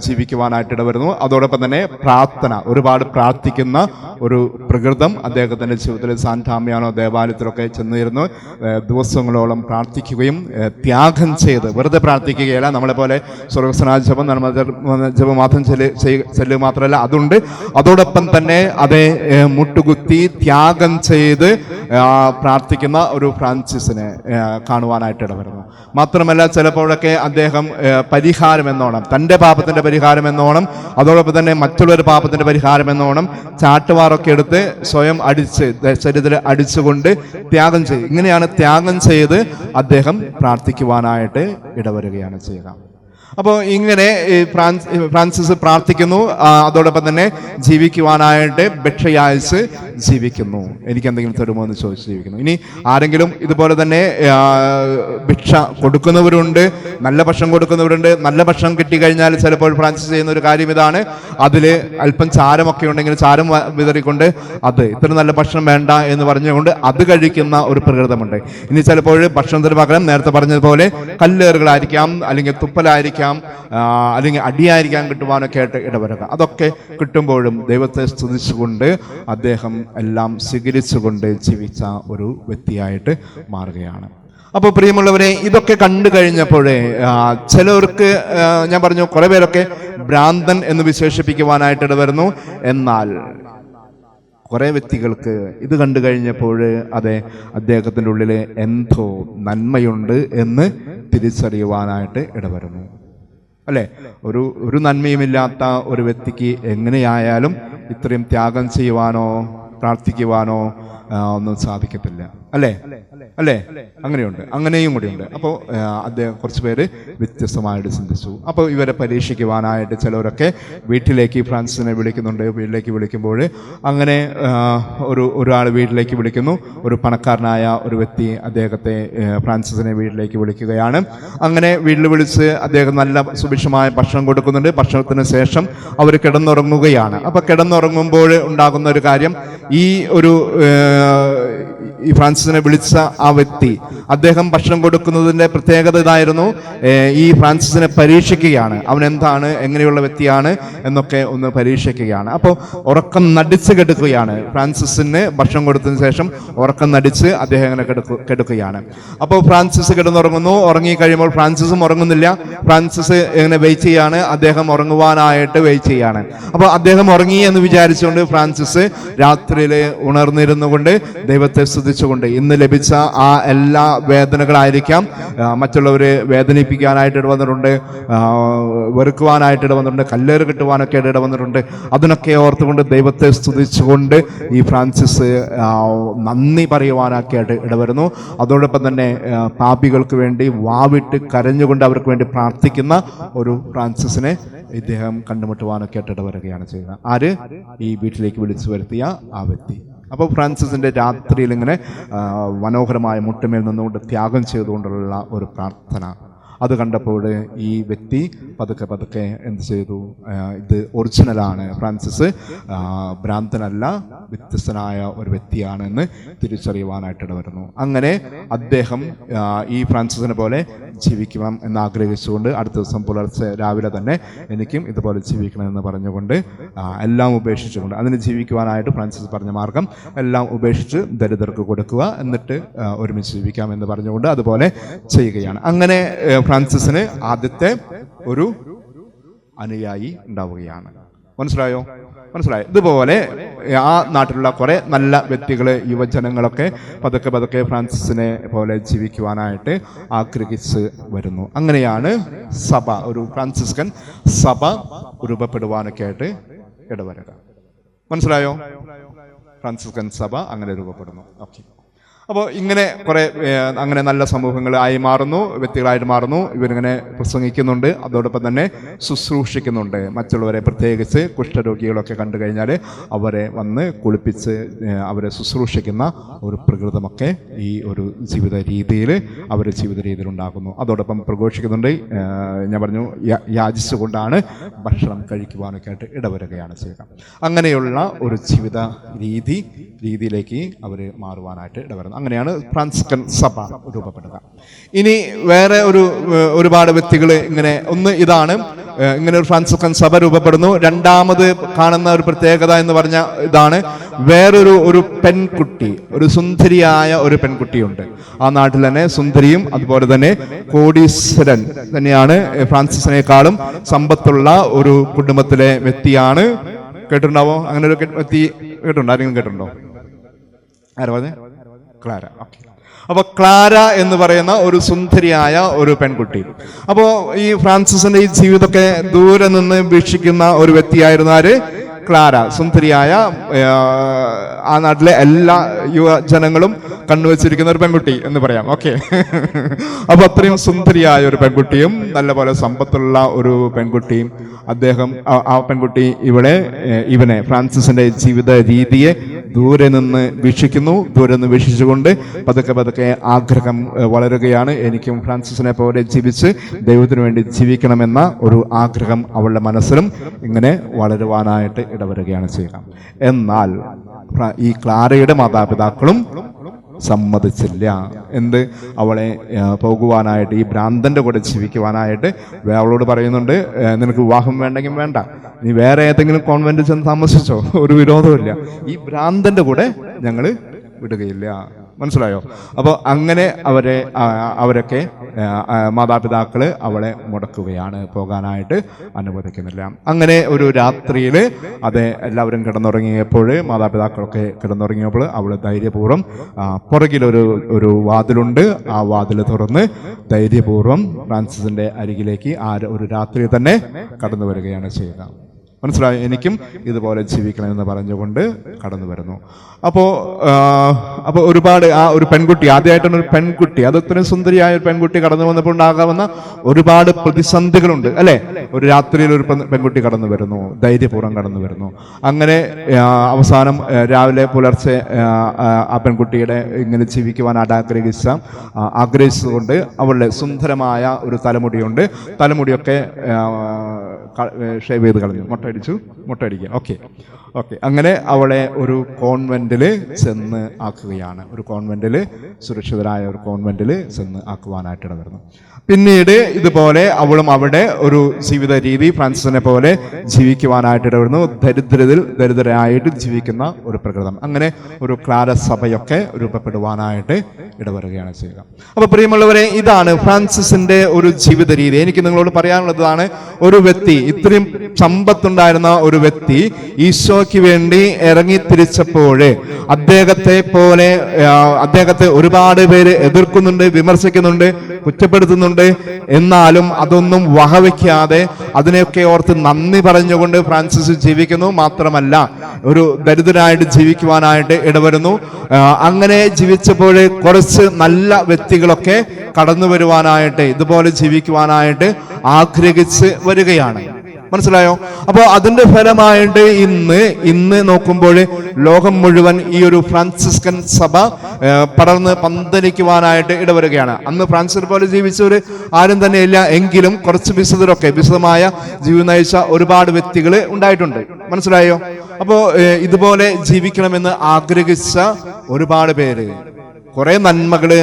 ജീവിക്കുവാനായിട്ട് ഇടവരുന്നു. അതോടൊപ്പം തന്നെ പ്രാർത്ഥന, ഒരുപാട് പ്രാർത്ഥിക്കുന്ന ഒരു പ്രകൃതം അദ്ദേഹത്തിൻ്റെ ജീവിതത്തിൽ. സാൻ ഡാമിയാനോ ദേവാലയത്തിലൊക്കെ ചെന്നിരുന്നു ദിവസങ്ങളോളം പ്രാർത്ഥിക്കുകയും ത്യാഗം ചെയ്ത്, വെറുതെ പ്രാർത്ഥിക്കുകയല്ല, നമ്മളെപ്പോലെ സ്വർഗസ്നാജപം ജപം മാത്രം ചെല്ലുക മാത്രമല്ല, അതുണ്ട്. അതോടൊപ്പം തന്നെ അതേ മുട്ടുകുത്തി ത്യാഗം ചെയ്ത് പ്രാർത്ഥിക്കുന്ന ഒരു ഫ്രാൻസിസിനെ കാണുവാനായിട്ട് ഇടവരുന്നു. മാത്രമല്ല ചിലപ്പോഴൊക്കെ അദ്ദേഹം പരിഹാരം എന്നോണം, തൻ്റെ പാപത്തിൻ്റെ പരിഹാരം എന്നോണം, അതോടൊപ്പം തന്നെ മറ്റുള്ളൊരു പാപത്തിൻ്റെ പരിഹാരം എന്നോണം ചാട്ടുവാറൊക്കെ എടുത്ത് സ്വയം അടിച്ച് ശരീരത്തിൽ അടിച്ചുകൊണ്ട് ത്യാഗം ചെയ്യും. ഇങ്ങനെയാണ് ത്യാഗം ചെയ്ത് അദ്ദേഹം പ്രാർത്ഥിക്കുവാനായിട്ട് ഇടവരുകയാണ് ചെയ്യുക. അപ്പോൾ ഇങ്ങനെ ഫ്രാൻസിസ് പ്രാർത്ഥിക്കുന്നു, അതോടൊപ്പം തന്നെ ജീവിക്കുവാനായിട്ട് ഭിക്ഷയാഴ്ച ജീവിക്കുന്നു. എനിക്ക് എന്തെങ്കിലും തരുമോ എന്ന് ചോദിച്ച് ജീവിക്കുന്നു. ഇനി ആരെങ്കിലും ഇതുപോലെ തന്നെ ഭിക്ഷ കൊടുക്കുന്നവരുണ്ട്, നല്ല ഭക്ഷണം കൊടുക്കുന്നവരുണ്ട്. നല്ല ഭക്ഷണം കിട്ടിക്കഴിഞ്ഞാൽ ചിലപ്പോൾ ഫ്രാൻസിസ് ചെയ്യുന്ന ഒരു കാര്യം ഇതാണ്, അതിൽ അല്പം ചാരമൊക്കെ ഉണ്ടെങ്കിൽ ചാരം വിതറിക്കൊണ്ട് അത് ഇത്ര നല്ല ഭക്ഷണം വേണ്ട എന്ന് പറഞ്ഞുകൊണ്ട് അത് കഴിക്കുന്ന ഒരു പ്രകൃതമുണ്ട്. ഇനി ചിലപ്പോൾ ഭക്ഷണത്തിന് പകരം നേരത്തെ പറഞ്ഞതുപോലെ കല്ലേറുകളായിരിക്കാം, അല്ലെങ്കിൽ തുപ്പലായിരിക്കാം, അല്ലെങ്കിൽ അടിയായിരിക്കാൻ കിട്ടുവാനൊക്കെ ആയിട്ട് ഇടവരുക. അതൊക്കെ കിട്ടുമ്പോഴും ദൈവത്തെ സ്തുതിച്ചുകൊണ്ട് അദ്ദേഹം എല്ലാം സ്വീകരിച്ചുകൊണ്ട് ജീവിച്ച ഒരു വ്യക്തിയായിട്ട് മാറുകയാണ്. അപ്പോൾ പ്രിയമുള്ളവരെ, ഇതൊക്കെ കണ്ടു കഴിഞ്ഞപ്പോഴേ ചിലർക്ക്, ഞാൻ പറഞ്ഞു, കുറെ പേരൊക്കെ ഭ്രാന്തൻ എന്ന് വിശേഷിപ്പിക്കുവാനായിട്ട് ഇടവരുന്നു. എന്നാൽ കുറെ വ്യക്തികൾക്ക് ഇത് കണ്ടു കഴിഞ്ഞപ്പോൾ അതെ, അദ്ദേഹത്തിൻ്റെ ഉള്ളിൽ എന്തോ നന്മയുണ്ട് എന്ന് തിരിച്ചറിയുവാനായിട്ട് ഇടവരുന്നു. അല്ലേ? ഒരു നന്മയുമില്ലാത്ത ഒരു വ്യക്തിക്ക് എങ്ങനെയായാലും ഇത്രയും ത്യാഗം ചെയ്യുവാനോ പ്രാർത്ഥിക്കുവാനോ ഒന്നും സാധിക്കത്തില്ല. അല്ലേ? അങ്ങനെയുണ്ട്, അങ്ങനെയും കൂടിയുണ്ട്. അപ്പോൾ അദ്ദേഹം കുറച്ച് പേര് വ്യത്യസ്തമായിട്ട് ചിന്തിച്ചു. അപ്പോൾ ഇവരെ പരീക്ഷിക്കുവാനായിട്ട് ചിലവരൊക്കെ വീട്ടിലേക്ക് ഫ്രാൻസിസിനെ വിളിക്കുന്നുണ്ട്. വീട്ടിലേക്ക് വിളിക്കുമ്പോൾ അങ്ങനെ ഒരാൾ വീട്ടിലേക്ക് വിളിക്കുന്നു. ഒരു പണക്കാരനായ ഒരു വ്യക്തി അദ്ദേഹത്തെ ഫ്രാൻസിസിനെ വീട്ടിലേക്ക് വിളിക്കുകയാണ്. അങ്ങനെ വീട്ടിൽ വിളിച്ച് അദ്ദേഹം നല്ല സുഭിക്ഷമായ ഭക്ഷണം കൊടുക്കുന്നുണ്ട്. ഭക്ഷണത്തിന് ശേഷം അവർ കിടന്നുറങ്ങുകയാണ്. അപ്പോൾ കിടന്നുറങ്ങുമ്പോൾ ഉണ്ടാകുന്ന ഒരു കാര്യം, ഈ ഫ്രാൻസിസിനെ വിളിച്ച ആ വ്യക്തി, അദ്ദേഹം ഭക്ഷണം കൊടുക്കുന്നതിൻ്റെ പ്രത്യേകത ഇതായിരുന്നു, ഈ ഫ്രാൻസിസിനെ പരീക്ഷിക്കുകയാണ്. അവൻ എന്താണ്, എങ്ങനെയുള്ള വ്യക്തിയാണ് എന്നൊക്കെ ഒന്ന് പരീക്ഷിക്കുകയാണ്. അപ്പോൾ ഉറക്കം നടിച്ച് കെടുക്കുകയാണ്. ഫ്രാൻസിസിന് ഭക്ഷണം കൊടുത്തതിന് ശേഷം ഉറക്കം നടിച്ച് അദ്ദേഹം അങ്ങനെ കെടുക്കുകയാണ്. അപ്പോൾ ഫ്രാൻസിസ് കിടന്നുറങ്ങുന്നു. ഉറങ്ങിക്കഴിയുമ്പോൾ ഫ്രാൻസിസും ഉറങ്ങുന്നില്ല. ഫ്രാൻസിസ് ഇങ്ങനെ വെയിറ്റ് ചെയ്യാണ്, അദ്ദേഹം ഉറങ്ങുവാനായിട്ട് വെയിറ്റ് ചെയ്യാണ്. അപ്പോൾ അദ്ദേഹം ഉറങ്ങി എന്ന് വിചാരിച്ചുകൊണ്ട് ഫ്രാൻസിസ് രാത്രിയിൽ ഉണർന്നിരുന്നു കൊണ്ട് ദൈവത്തെ സ്തുതിച്ചുകൊണ്ട്, ഇന്ന് ലഭിച്ച ആ എല്ലാ വേദനകളായിരിക്കാം, മറ്റുള്ളവരെ വേദനിപ്പിക്കാനായിട്ട് ഇടവന്നിട്ടുണ്ട്, വെറുക്കുവാനായിട്ട് ഇടവന്നിട്ടുണ്ട്, കല്ലേറ് കിട്ടുവാനൊക്കെ ഇടവന്നിട്ടുണ്ട്. അതിനൊക്കെ ഓർത്തുകൊണ്ട് ദൈവത്തെ സ്തുതിച്ചുകൊണ്ട് ഈ ഫ്രാൻസിസ് നന്ദി പറയുവാനൊക്കെ ആയിട്ട് ഇടവരുന്നു. അതോടൊപ്പം തന്നെ പാപികൾക്ക് വേണ്ടി വാവിട്ട് കരഞ്ഞുകൊണ്ട് അവർക്ക് വേണ്ടി പ്രാർത്ഥിക്കുന്ന ഒരു ഫ്രാൻസിസിനെ ഇദ്ദേഹം കണ്ടുമുട്ടുവാനൊക്കെ ആയിട്ട് ഇടവരുകയാണ് ചെയ്യുന്നത്. ആര്? ഈ വീട്ടിലേക്ക് വിളിച്ചു വരുത്തിയ ആ വ്യക്തി. അപ്പോൾ ഫ്രാൻസിസിൻ്റെ രാത്രിയിൽ ഇങ്ങനെ മനോഹരമായ മുട്ടുമേൽ നിന്നുകൊണ്ട് ത്യാഗം ചെയ്തുകൊണ്ടുള്ള ഒരു പ്രാർത്ഥന, അത് കണ്ടപ്പോൾ ഈ വ്യക്തി പതുക്കെ എന്ത് ചെയ്തു, ഇത് ഒറിജിനലാണ്, ഫ്രാൻസിസ് ഭ്രാന്തനല്ല, വ്യത്യസ്തനായ ഒരു വ്യക്തിയാണെന്ന് തിരിച്ചറിയുവാനായിട്ട് വരുന്നു. അങ്ങനെ അദ്ദേഹം ഈ ഫ്രാൻസിസിനെ പോലെ ജീവിക്കണം എന്ന് ആഗ്രഹിച്ചുകൊണ്ട് അടുത്ത ദിവസം പുലർച്ചെ രാവിലെ തന്നെ എനിക്കും ഇതുപോലെ ജീവിക്കണമെന്ന് പറഞ്ഞുകൊണ്ട് എല്ലാം ഉപേക്ഷിച്ചുകൊണ്ട്, അതിന് ജീവിക്കുവാനായിട്ട് ഫ്രാൻസിസ് പറഞ്ഞ മാർഗം എല്ലാം ഉപേക്ഷിച്ച് ദരിദ്രർക്ക് കൊടുക്കുക, എന്നിട്ട് ഒരുമിച്ച് ജീവിക്കാം എന്ന് പറഞ്ഞുകൊണ്ട് അതുപോലെ ചെയ്യുകയാണ്. അങ്ങനെ ഫ്രാൻസിസിന് ആദ്യത്തെ ഒരു അനുയായി ഉണ്ടാവുകയാണ്. മനസ്സിലായോ? ഇതുപോലെ ആ നാട്ടിലുള്ള കുറെ നല്ല വ്യക്തികള്, യുവജനങ്ങളൊക്കെ പതുക്കെ ഫ്രാൻസിസിനെ പോലെ ജീവിക്കുവാനായിട്ട് ആഗ്രഹിച്ച് വരുന്നു. അങ്ങനെയാണ് സഭ, ഒരു ഫ്രാൻസിസ്കൻ സഭ രൂപപ്പെടുവാനൊക്കെ ആയിട്ട് ഇടവരുക. മനസ്സിലായോ? ഫ്രാൻസിസ്കൻ സഭ അങ്ങനെ രൂപപ്പെടുന്നു. ഓക്കെ. അപ്പോൾ ഇങ്ങനെ കുറെ അങ്ങനെ നല്ല സമൂഹങ്ങളായി മാറുന്നു, വ്യക്തികളായിട്ട് മാറുന്നു. ഇവരിങ്ങനെ പ്രസംഗിക്കുന്നുണ്ട്, അതോടൊപ്പം തന്നെ ശുശ്രൂഷിക്കുന്നുണ്ട്. മറ്റുള്ളവരെ, പ്രത്യേകിച്ച് കുഷ്ഠരോഗികളൊക്കെ കണ്ടു കഴിഞ്ഞാൽ അവരെ വന്ന് കുളിപ്പിച്ച് അവരെ ശുശ്രൂഷിക്കുന്ന ഒരു പ്രകൃതമൊക്കെ ഈ ഒരു ജീവിത രീതിയിൽ ഉണ്ടാകുന്നു. അതോടൊപ്പം പ്രഘോഷിക്കുന്നുണ്ട്. ഞാൻ പറഞ്ഞു, യാചിച്ചുകൊണ്ടാണ് ഭക്ഷണം കഴിക്കുവാനൊക്കെ ആയിട്ട് ഇടവരുകയാണ് ചെയ്യുക. അങ്ങനെയുള്ള ഒരു ജീവിത രീതിയിലേക്ക് അവർ മാറുവാനായിട്ട് ഇടവരുന്നു. അങ്ങനെയാണ് ഫ്രാൻസിസ്കൻ സഭ രൂപപ്പെടുക. ഇനി വേറെ ഒരുപാട് വ്യക്തികൾ ഇങ്ങനെ, ഒന്ന് ഇതാണ്, ഇങ്ങനെ ഒരു ഫ്രാൻസിസ്കൻ സഭ രൂപപ്പെടുന്നു. രണ്ടാമത് കാണുന്ന ഒരു പ്രത്യേകത എന്ന് പറഞ്ഞ ഇതാണ്, വേറൊരു പെൺകുട്ടി, ഒരു സുന്ദരിയായ ഒരു പെൺകുട്ടിയുണ്ട് ആ നാട്ടിൽ തന്നെ. സുന്ദരിയും അതുപോലെ തന്നെ കോടീശ്വരൻ തന്നെയാണ്. ഫ്രാൻസിസിനേക്കാളും സമ്പത്തുള്ള ഒരു കുടുംബത്തിലെ വ്യക്തിയാണ്. കേട്ടിട്ടുണ്ടാവോ? അങ്ങനെ ഒരു വ്യക്തി കേട്ടിട്ടുണ്ടോ? ആരെങ്കിലും കേട്ടിട്ടുണ്ടോ? ആരാ പറഞ്ഞേ? ക്ലാര. ഓക്കെ. അപ്പൊ ക്ലാര എന്ന് പറയുന്ന ഒരു സുന്ദരിയായ ഒരു പെൺകുട്ടി. അപ്പോ ഈ ഫ്രാൻസിസിന്റെ ഈ ജീവിതമൊക്കെ ദൂരെ നിന്ന് വീക്ഷിക്കുന്ന ഒരു വ്യക്തിയായിരുന്നു ആര്? ക്ലാര. സുന്ദരിയായ, ആ നാട്ടിലെ എല്ലാ യുവജനങ്ങളും കണ്ണുവച്ചിരിക്കുന്ന ഒരു പെൺകുട്ടി എന്ന് പറയാം. ഓക്കെ. അപ്പൊ അത്രയും സുന്ദരിയായ ഒരു പെൺകുട്ടിയും നല്ലപോലെ സമ്പത്തുള്ള ഒരു പെൺകുട്ടിയും, ആ പെൺകുട്ടി ഇവനെ ഫ്രാൻസിസിന്റെ ജീവിത രീതിയെ ദൂരെ നിന്ന് വീക്ഷിച്ചുകൊണ്ട് പതുക്കെ ആഗ്രഹം വളരുകയാണ്. എനിക്കും ഫ്രാൻസിസിനെ പോലെ ജീവിച്ച് ദൈവത്തിന് വേണ്ടി ജീവിക്കണമെന്ന ഒരു ആഗ്രഹം അവളുടെ മനസ്സിലും ഇങ്ങനെ വളരുവാനായിട്ട് ഇടവരുകയാണ് ചെയ്യുക. എന്നാൽ ഈ ക്ലാരയുടെ മാതാപിതാക്കളും സമ്മതിച്ചില്ല. അവളെ പോകുവാനായിട്ട്, ഈ ഭ്രാന്തന്റെ കൂടെ ജീവിക്കുവാനായിട്ട് അവളോട് പറയുന്നുണ്ട്, നിനക്ക് വിവാഹം വേണ്ടെങ്കിൽ വേണ്ട, നീ വേറെ ഏതെങ്കിലും കോൺവെന്റിൽ ചെന്ന് താമസിച്ചോ, ഒരു വിരോധമില്ല, ഈ ഭ്രാന്തന്റെ കൂടെ ഞങ്ങൾ വിടുകയില്ല. മനസ്സിലായോ? അപ്പോൾ അങ്ങനെ അവരൊക്കെ മാതാപിതാക്കള് അവളെ മുടക്കുകയാണ്, പോകാനായിട്ട് അനുവദിക്കുന്നില്ല. അങ്ങനെ ഒരു രാത്രിയിൽ എല്ലാവരും കിടന്നുറങ്ങിയപ്പോൾ, മാതാപിതാക്കളൊക്കെ കിടന്നുറങ്ങിയപ്പോൾ അവള് ധൈര്യപൂർവ്വം പുറകിലൊരു വാതിലുണ്ട്, ആ വാതിൽ തുറന്ന് ധൈര്യപൂർവ്വം ഫ്രാൻസിസിന്റെ അരികിലേക്ക് ഒരു രാത്രി തന്നെ കടന്നു വരികയാണ് ചെയ്യുക. മനസ്സിലായോ? എനിക്കും ഇതുപോലെ ജീവിക്കണമെന്ന് പറഞ്ഞുകൊണ്ട് കടന്നു വരുന്നു. അപ്പോൾ ഒരുപാട് ഒരു പെൺകുട്ടി, ആദ്യമായിട്ടാണ് ഒരു പെൺകുട്ടി, അത്രയും സുന്ദരിയായ ഒരു പെൺകുട്ടി കടന്നു വന്നപ്പോൾ ഉണ്ടാകാവുന്ന ഒരുപാട് പ്രതിസന്ധികളുണ്ട് അല്ലെ? ഒരു രാത്രിയിൽ ഒരു പെൺകുട്ടി കടന്നു വരുന്നു, ധൈര്യപൂർവ്വം കടന്നു വരുന്നു. അങ്ങനെ അവസാനം രാവിലെ പുലർച്ചെ ആ പെൺകുട്ടിയുടെ ഇങ്ങനെ ജീവിക്കുവാൻ ആഗ്രഹിച്ചുകൊണ്ട് അവളുടെ സുന്ദരമായ ഒരു തലമുടിയുണ്ട്, തലമുടിയൊക്കെ ഷേവ് ചെയ്ത് കളഞ്ഞു, മൊട്ടയടിക്കുക. ഓക്കെ. അങ്ങനെ അവളെ ഒരു കോൺവെന്റിൽ ചെന്ന് ആക്കുകയാണ്. ഒരു കോൺവെന്റിൽ, സുരക്ഷിതരായ ഒരു കോൺവെന്റിൽ ചെന്ന് ആക്കുവാനായിട്ട് ഇടവരുന്നു. പിന്നീട് ഇതുപോലെ അവളും അവിടെ ഒരു ജീവിത രീതി ഫ്രാൻസിസിനെ പോലെ ജീവിക്കുവാനായിട്ട് ഇടവരുന്നു. ദരിദ്രരായിട്ട് ജീവിക്കുന്ന ഒരു പ്രകൃതം. അങ്ങനെ ഒരു ക്ലാര സഭയൊക്കെ രൂപപ്പെടുവാനായിട്ട് ഇടവരുകയാണ് ചെയ്യുക. അപ്പൊ പ്രിയമുള്ളവരെ, ഇതാണ് ഫ്രാൻസിസിന്റെ ഒരു ജീവിത രീതി. എനിക്ക് നിങ്ങളോട് പറയാനുള്ളതാണ്, ഒരു വ്യക്തി, ഇത്രയും സമ്പത്തുണ്ടായിരുന്ന ഒരു വ്യക്തി ഈശോയ്ക്ക് വേണ്ടി ഇറങ്ങി തിരിച്ചപ്പോൾ അദ്ദേഹത്തെ ഒരുപാട് പേര് എതിർക്കുന്നുണ്ട്, വിമർശിക്കുന്നുണ്ട്, കുറ്റപ്പെടുത്തുന്നുണ്ട്. എന്നാലും അതൊന്നും വകവയ്ക്കാതെ അതിനെയൊക്കെ ഓർത്ത് നന്ദി പറഞ്ഞുകൊണ്ട് ഫ്രാൻസിസ് ജീവിക്കുന്നു. മാത്രമല്ല, ഒരു ദരിദ്രനായിട്ട് ജീവിക്കുവാനായിട്ട് ഇടവരുന്നു. അങ്ങനെ ജീവിച്ചപ്പോൾ കുറച്ച് നല്ല വ്യക്തികളൊക്കെ കടന്നു വരുവാനായിട്ട്, ഇതുപോലെ ജീവിക്കുവാനായിട്ട് ആഗ്രഹിച്ച് വരികയാണ്. മനസ്സിലായോ? അപ്പോൾ അതിന്റെ ഫലമായിട്ട് ഇന്ന് നോക്കുമ്പോൾ ലോകം മുഴുവൻ ഈ ഒരു ഫ്രാൻസിസ്കൻ സഭ പടർന്ന് പന്തലിക്കുവാനായിട്ട് ഇടവരുകയാണ്. അന്ന് ഫ്രാൻസിസ് പോലെ ജീവിച്ചവർ ആരും തന്നെ ഇല്ല, എങ്കിലും കുറച്ച് വിശുദ്ധമായ ജീവിതം നയിച്ച ഒരുപാട് വ്യക്തികൾ ഉണ്ടായിട്ടുണ്ട്. മനസ്സിലായോ? അപ്പോൾ ഇതുപോലെ ജീവിക്കണമെന്ന് ആഗ്രഹിച്ച ഒരുപാട് പേര്, കുറെ നന്മകള്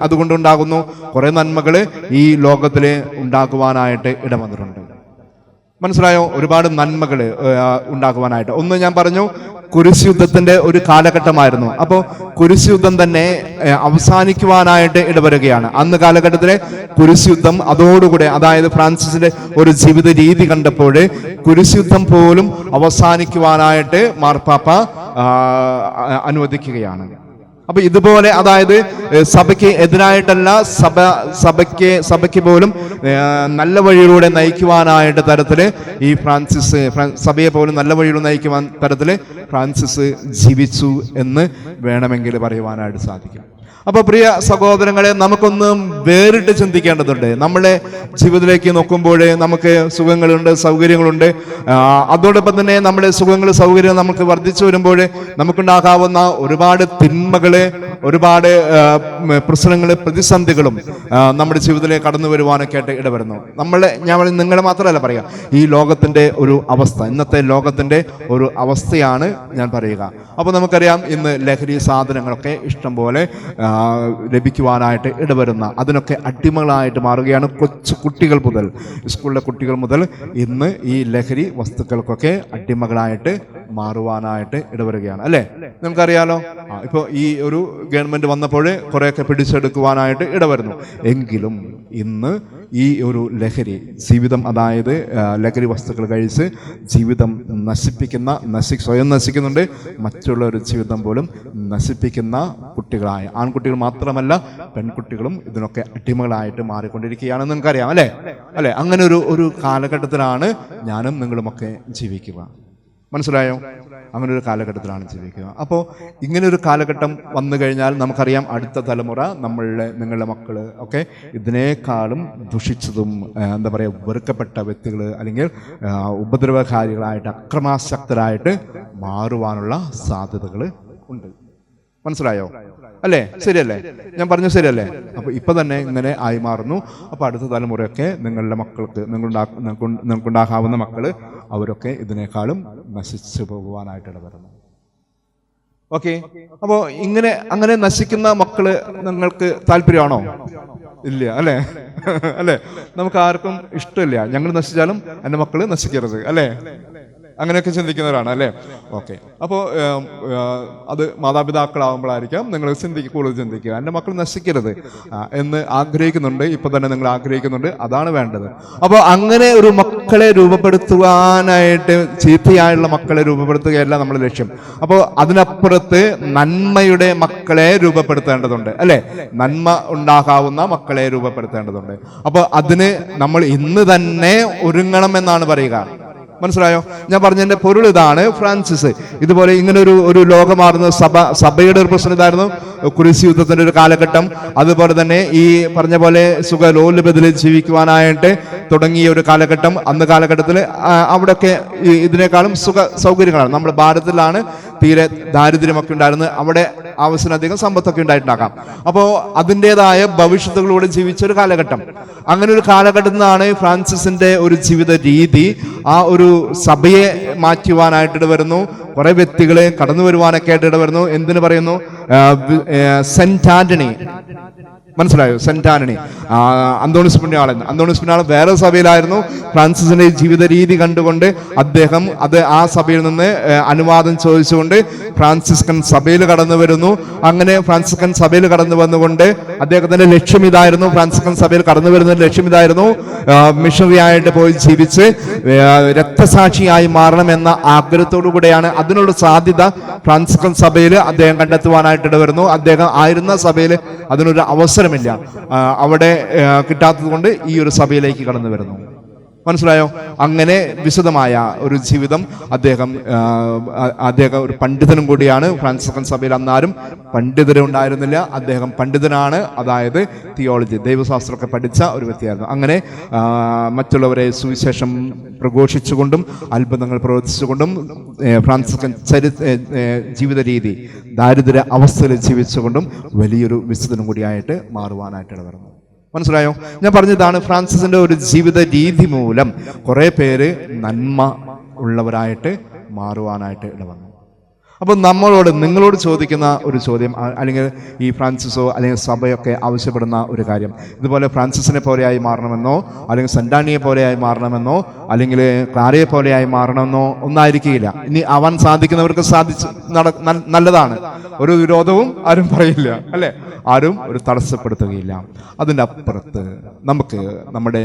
അതുകൊണ്ടുണ്ടാകുന്നു, കുറെ നന്മകള് ഈ ലോകത്തില് ഉണ്ടാക്കുവാനായിട്ട് ഇടവന്നിട്ടുണ്ട്. മനസ്സിലായോ? ഒരുപാട് നന്മകൾ ഉണ്ടാക്കുവാനായിട്ട്. ഒന്ന് ഞാൻ പറഞ്ഞു, കുരിശുയുദ്ധത്തിന്റെ ഒരു കാലഘട്ടമായിരുന്നു. അപ്പോൾ കുരിശുയുദ്ധം തന്നെ അവസാനിക്കുവാനായിട്ട് ഇടവരുകയാണ്. അന്ന് കാലഘട്ടത്തിലെ കുരിശുയുദ്ധം അതോടുകൂടെ, അതായത് ഫ്രാൻസിസിന്റെ ഒരു ജീവിത രീതി കണ്ടപ്പോൾ കുരിശുയുദ്ധം പോലും അവസാനിക്കുവാനായിട്ട് മാർപ്പാപ്പ അനുവദിക്കുകയാണ്. അപ്പൊ ഇതുപോലെ അതായത് സഭയ്ക്ക് എതിരായിട്ടല്ല, സഭയ്ക്ക് പോലും നല്ല വഴിയിലൂടെ നയിക്കുവാനായിട്ട് തരത്തില് ഈ ഫ്രാൻസിസ് സഭയെ പോലും നല്ല വഴിയിലൂടെ നയിക്കുവാൻ തരത്തില് ഫ്രാൻസിസ് ജീവിച്ചു എന്ന് വേണമെങ്കിൽ പറയുവാനായിട്ട് സാധിക്കും. അപ്പൊ പ്രിയ സഹോദരങ്ങളെ, നമുക്കൊന്നും വേറിട്ട് ചിന്തിക്കേണ്ടതുണ്ട്. നമ്മളെ ജീവിതത്തിലേക്ക് നോക്കുമ്പോൾ നമുക്ക് സുഖങ്ങളുണ്ട്, സൗകര്യങ്ങളുണ്ട്. അതോടൊപ്പം തന്നെ നമ്മുടെ സുഖങ്ങൾ, സൗകര്യം നമുക്ക് വർദ്ധിച്ചു വരുമ്പോൾ നമുക്കുണ്ടാകാവുന്ന ഒരുപാട് തിന്മകള്, ഒരുപാട് പ്രശ്നങ്ങള്, പ്രതിസന്ധികളും നമ്മുടെ ജീവിതത്തിലേക്ക് കടന്നു വരുവാനൊക്കെ ആയിട്ട് ഇടവരുന്നു. നിങ്ങളെ മാത്രമല്ല പറയുക, ഈ ലോകത്തിന്റെ ഒരു അവസ്ഥ, ഇന്നത്തെ ലോകത്തിന്റെ ഒരു അവസ്ഥയാണ് ഞാൻ പറയുക. അപ്പൊ നമുക്കറിയാം, ഇന്ന് ലഹരി സാധനങ്ങളൊക്കെ ഇഷ്ടം പോലെ ലഭിക്കുവാനായിട്ട് ഇടവരുന്ന, അതിനൊക്കെ അടിമകളായിട്ട് മാറുകയാണ്. കൊച്ചു കുട്ടികൾ മുതൽ, സ്കൂളിലെ കുട്ടികൾ മുതൽ ഇന്ന് ഈ ലഹരി വസ്തുക്കൾക്കൊക്കെ അടിമകളായിട്ട് മാറുവാനായിട്ട് ഇടവരുകയാണ്, അല്ലേ? നമുക്കറിയാലോ, ഇപ്പോൾ ഈ ഒരു ഗവൺമെന്റ് വന്നപ്പോൾ കുറേയൊക്കെ പിടിച്ചെടുക്കുവാനായിട്ട് ഇടവരുന്നു. എങ്കിലും ഇന്ന് ഈ ഒരു ലഹരി ജീവിതം, അതായത് ലഹരി വസ്തുക്കൾ കഴിച്ച് ജീവിതം സ്വയം നശിക്കുന്നുണ്ട്, മറ്റുള്ളവരുടെ ജീവിതം പോലും നശിപ്പിക്കുന്ന കുട്ടികളായ ആൺകുട്ടികൾ മാത്രമല്ല പെൺകുട്ടികളും ഇതിനൊക്കെ അടിമകളായിട്ട് മാറിക്കൊണ്ടിരിക്കുകയാണെന്ന് നമുക്കറിയാം, അല്ലേ? അങ്ങനെ ഒരു കാലഘട്ടത്തിലാണ് ഞാനും നിങ്ങളുമൊക്കെ ജീവിക്കുക. മനസ്സിലായോ? അങ്ങനെ ഒരു കാലഘട്ടത്തിലാണ് ജീവിക്കുക. അപ്പോൾ ഇങ്ങനെ ഒരു കാലഘട്ടം വന്നു കഴിഞ്ഞാൽ നമുക്കറിയാം, അടുത്ത തലമുറ, നിങ്ങളുടെ മക്കള് ഒക്കെ ഇതിനേക്കാളും ദുഷിച്ചതും എന്താ പറയുക, വെറുക്കപ്പെട്ട വ്യക്തികൾ അല്ലെങ്കിൽ ഉപദ്രവകാരികളായിട്ട്, അക്രമാസക്തരായിട്ട് മാറുവാനുള്ള സാധ്യതകൾ ഉണ്ട്. മനസ്സിലായോ? അല്ലേ? ശരിയല്ലേ? ഞാൻ പറഞ്ഞു ശരിയല്ലേ? അപ്പൊ ഇപ്പൊ തന്നെ ഇങ്ങനെ ആയി മാറുന്നു. അപ്പൊ അടുത്ത തലമുറയൊക്കെ നിങ്ങളുടെ മക്കൾക്ക്, നിങ്ങൾക്കുണ്ടാകാവുന്ന മക്കള്, അവരൊക്കെ ഇതിനേക്കാളും നശിച്ചു പോകുവാനായിട്ട് ഇടവരുന്നു. ഓക്കെ. അപ്പോ അങ്ങനെ നശിക്കുന്ന മക്കള് നിങ്ങൾക്ക് താല്പര്യമാണോ? ഇല്ല, അല്ലേ? നമുക്ക് ആർക്കും ഇഷ്ടമില്ല, ഞങ്ങൾ നശിച്ചാലും എൻ്റെ മക്കള് നശിക്കരുത്, അല്ലേ? അങ്ങനെയൊക്കെ ചിന്തിക്കുന്നവരാണ്, അല്ലേ? ഓക്കെ. അപ്പോൾ അത് മാതാപിതാക്കളാവുമ്പോഴായിരിക്കാം നിങ്ങൾ കൂടുതൽ ചിന്തിക്കുക, എൻ്റെ മക്കൾ നശിക്കരുത് എന്ന് ആഗ്രഹിക്കുന്നുണ്ട്. ഇപ്പൊ തന്നെ നിങ്ങൾ ആഗ്രഹിക്കുന്നുണ്ട്, അതാണ് വേണ്ടത്. അപ്പോൾ അങ്ങനെ ഒരു മക്കളെ രൂപപ്പെടുത്തുവാനായിട്ട്, ചീത്തയായുള്ള മക്കളെ രൂപപ്പെടുത്തുകയല്ല നമ്മുടെ ലക്ഷ്യം. അപ്പോൾ അതിനപ്പുറത്ത് നന്മയുടെ മക്കളെ രൂപപ്പെടുത്തേണ്ടതുണ്ട്, അല്ലെ? നന്മ ഉണ്ടാകാവുന്ന മക്കളെ രൂപപ്പെടുത്തേണ്ടതുണ്ട്. അപ്പോൾ അതിന് നമ്മൾ ഇന്ന് തന്നെ ഒരുങ്ങണം എന്നാണ് പറയുക. മനസ്സിലായോ? ഞാൻ പറഞ്ഞതിന്റെ പൊരുൾ ഇതാണ്. ഫ്രാൻസിസ് ഇതുപോലെ ഇങ്ങനെ ഒരു ലോകം മാറുന്ന സഭയുടെ ഒരു പ്രശ്നം ഇതായിരുന്നു. കുരിശ് യുദ്ധത്തിന്റെ ഒരു കാലഘട്ടം, അതുപോലെ തന്നെ ഈ പറഞ്ഞ പോലെ സുഖലോലുപതിൽ ജീവിക്കുവാനായിട്ട് തുടങ്ങിയ ഒരു കാലഘട്ടം. അന്ന് കാലഘട്ടത്തിൽ അവിടെയൊക്കെ ഇതിനേക്കാളും സൗകര്യങ്ങളാണ്. നമ്മുടെ ഭാരതത്തിലാണ് തീരെ ദാരിദ്ര്യമൊക്കെ ഉണ്ടായിരുന്നത്, അവിടെ ആവശ്യത്തിനധികം സമ്പത്തൊക്കെ ഉണ്ടായിട്ടുണ്ടാകാം. അപ്പോൾ അതിൻ്റെതായ ഭവിഷ്യത്തുകളോട് ജീവിച്ച ഒരു കാലഘട്ടം. അങ്ങനെ ഒരു കാലഘട്ടത്തിൽ നിന്നാണ് ഫ്രാൻസിസിന്റെ ഒരു ജീവിത രീതി ആ ഒരു സഭയെ മാറ്റുവാനായിട്ട് വരുന്നു. കുറെ വ്യക്തികളെ കടന്നു വരുവാനൊക്കെ ആയിട്ട് ഇടവരുന്നു. എന്തിനു പറയുന്നു? സെന്റ് ആന്റണി, മനസ്സിലായോ? സെന്റ് ആന്റണി, അന്തോണിസ് പുണ്യാളൻ വേറെ സഭയിലായിരുന്നു. ഫ്രാൻസിസിന്റെ ജീവിത രീതി കണ്ടുകൊണ്ട് അദ്ദേഹം ആ സഭയിൽ നിന്ന് അനുവാദം ചോദിച്ചുകൊണ്ട് ഫ്രാൻസിസ്കൻ സഭയിൽ കടന്നു വരുന്നു. അങ്ങനെ ഫ്രാൻസിസ്കൻ സഭയിൽ കടന്നു വന്നുകൊണ്ട് അദ്ദേഹത്തിന്റെ ലക്ഷ്യം ഇതായിരുന്നു. ഫ്രാൻസിസ്കൻ സഭയിൽ കടന്നു വരുന്ന ലക്ഷ്യം ഇതായിരുന്നു: മിഷണറി ആയിട്ട് പോയി ജീവിച്ച് രക്തസാക്ഷിയായി മാറണമെന്ന ആഗ്രഹത്തോടു കൂടെയാണ്. അതിനുള്ള സാധ്യത ഫ്രാൻസിസ്കൻ സഭയിൽ അദ്ദേഹം കണ്ടെത്തുവാനായിട്ട് വരുന്നു. അദ്ദേഹം ആയിരുന്ന സഭയിൽ അതിനൊരു അവസരമില്ല, അവിടെ കിട്ടാത്തത് കൊണ്ട് ഈ ഒരു സഭയിലേക്ക് കടന്നു വരുന്നു. മനസ്സിലായോ? അങ്ങനെ വിശദമായ ഒരു ജീവിതം അദ്ദേഹം ഒരു പണ്ഡിതനും കൂടിയാണ്. ഫ്രാൻസിസ്കൻ സഭയിൽ അന്നാരും പണ്ഡിതരെ ഉണ്ടായിരുന്നില്ല. അദ്ദേഹം പണ്ഡിതനാണ്, അതായത് തിയോളജി, ദൈവശാസ്ത്രമൊക്കെ പഠിച്ച ഒരു വ്യക്തിയായിരുന്നു. അങ്ങനെ മറ്റുള്ളവരെ സുവിശേഷം പ്രഘോഷിച്ചുകൊണ്ടും അത്ഭുതങ്ങൾ പ്രവർത്തിച്ചുകൊണ്ടും ഫ്രാൻസിസ്കൻ ജീവിത രീതി ദാരിദ്ര്യ അവസ്ഥയിൽ ജീവിച്ചുകൊണ്ടും വലിയൊരു വിശുദ്ധനും കൂടിയായിട്ട് മാറുവാനായിട്ട് ഇടവരുന്നു. മനസ്സിലായോ? ഞാൻ പറഞ്ഞതാണ്, ഫ്രാൻസിസിന്റെ ഒരു ജീവിത രീതി മൂലം കുറെ പേര് നന്മ ഉള്ളവരായിട്ട് മാറുവാനായിട്ട് ഇടവന്നു. അപ്പോൾ നിങ്ങളോട് ചോദിക്കുന്ന ഒരു ചോദ്യം, അല്ലെങ്കിൽ ഈ ഫ്രാൻസിസോ അല്ലെങ്കിൽ സഭയൊക്കെ ആവശ്യപ്പെടുന്ന ഒരു കാര്യം, ഇതുപോലെ ഫ്രാൻസിസിനെ പോലെയായി മാറണമെന്നോ അല്ലെങ്കിൽ സെന്റാനിയെ പോലെയായി മാറണമെന്നോ അല്ലെങ്കിൽ ക്ലാരയെ പോലെയായി മാറണമെന്നോ ഒന്നായിരിക്കില്ല. ഇനി ആവാൻ സാധിക്കുന്നവർക്ക് നല്ലതാണ്, ഒരു വിരോധവും ആരും പറയില്ല, അല്ലെ? ആരും ഒരു തടസ്സപ്പെടുത്തുകയില്ല. അതിൻ്റെ അപ്പുറത്ത് നമുക്ക് നമ്മുടെ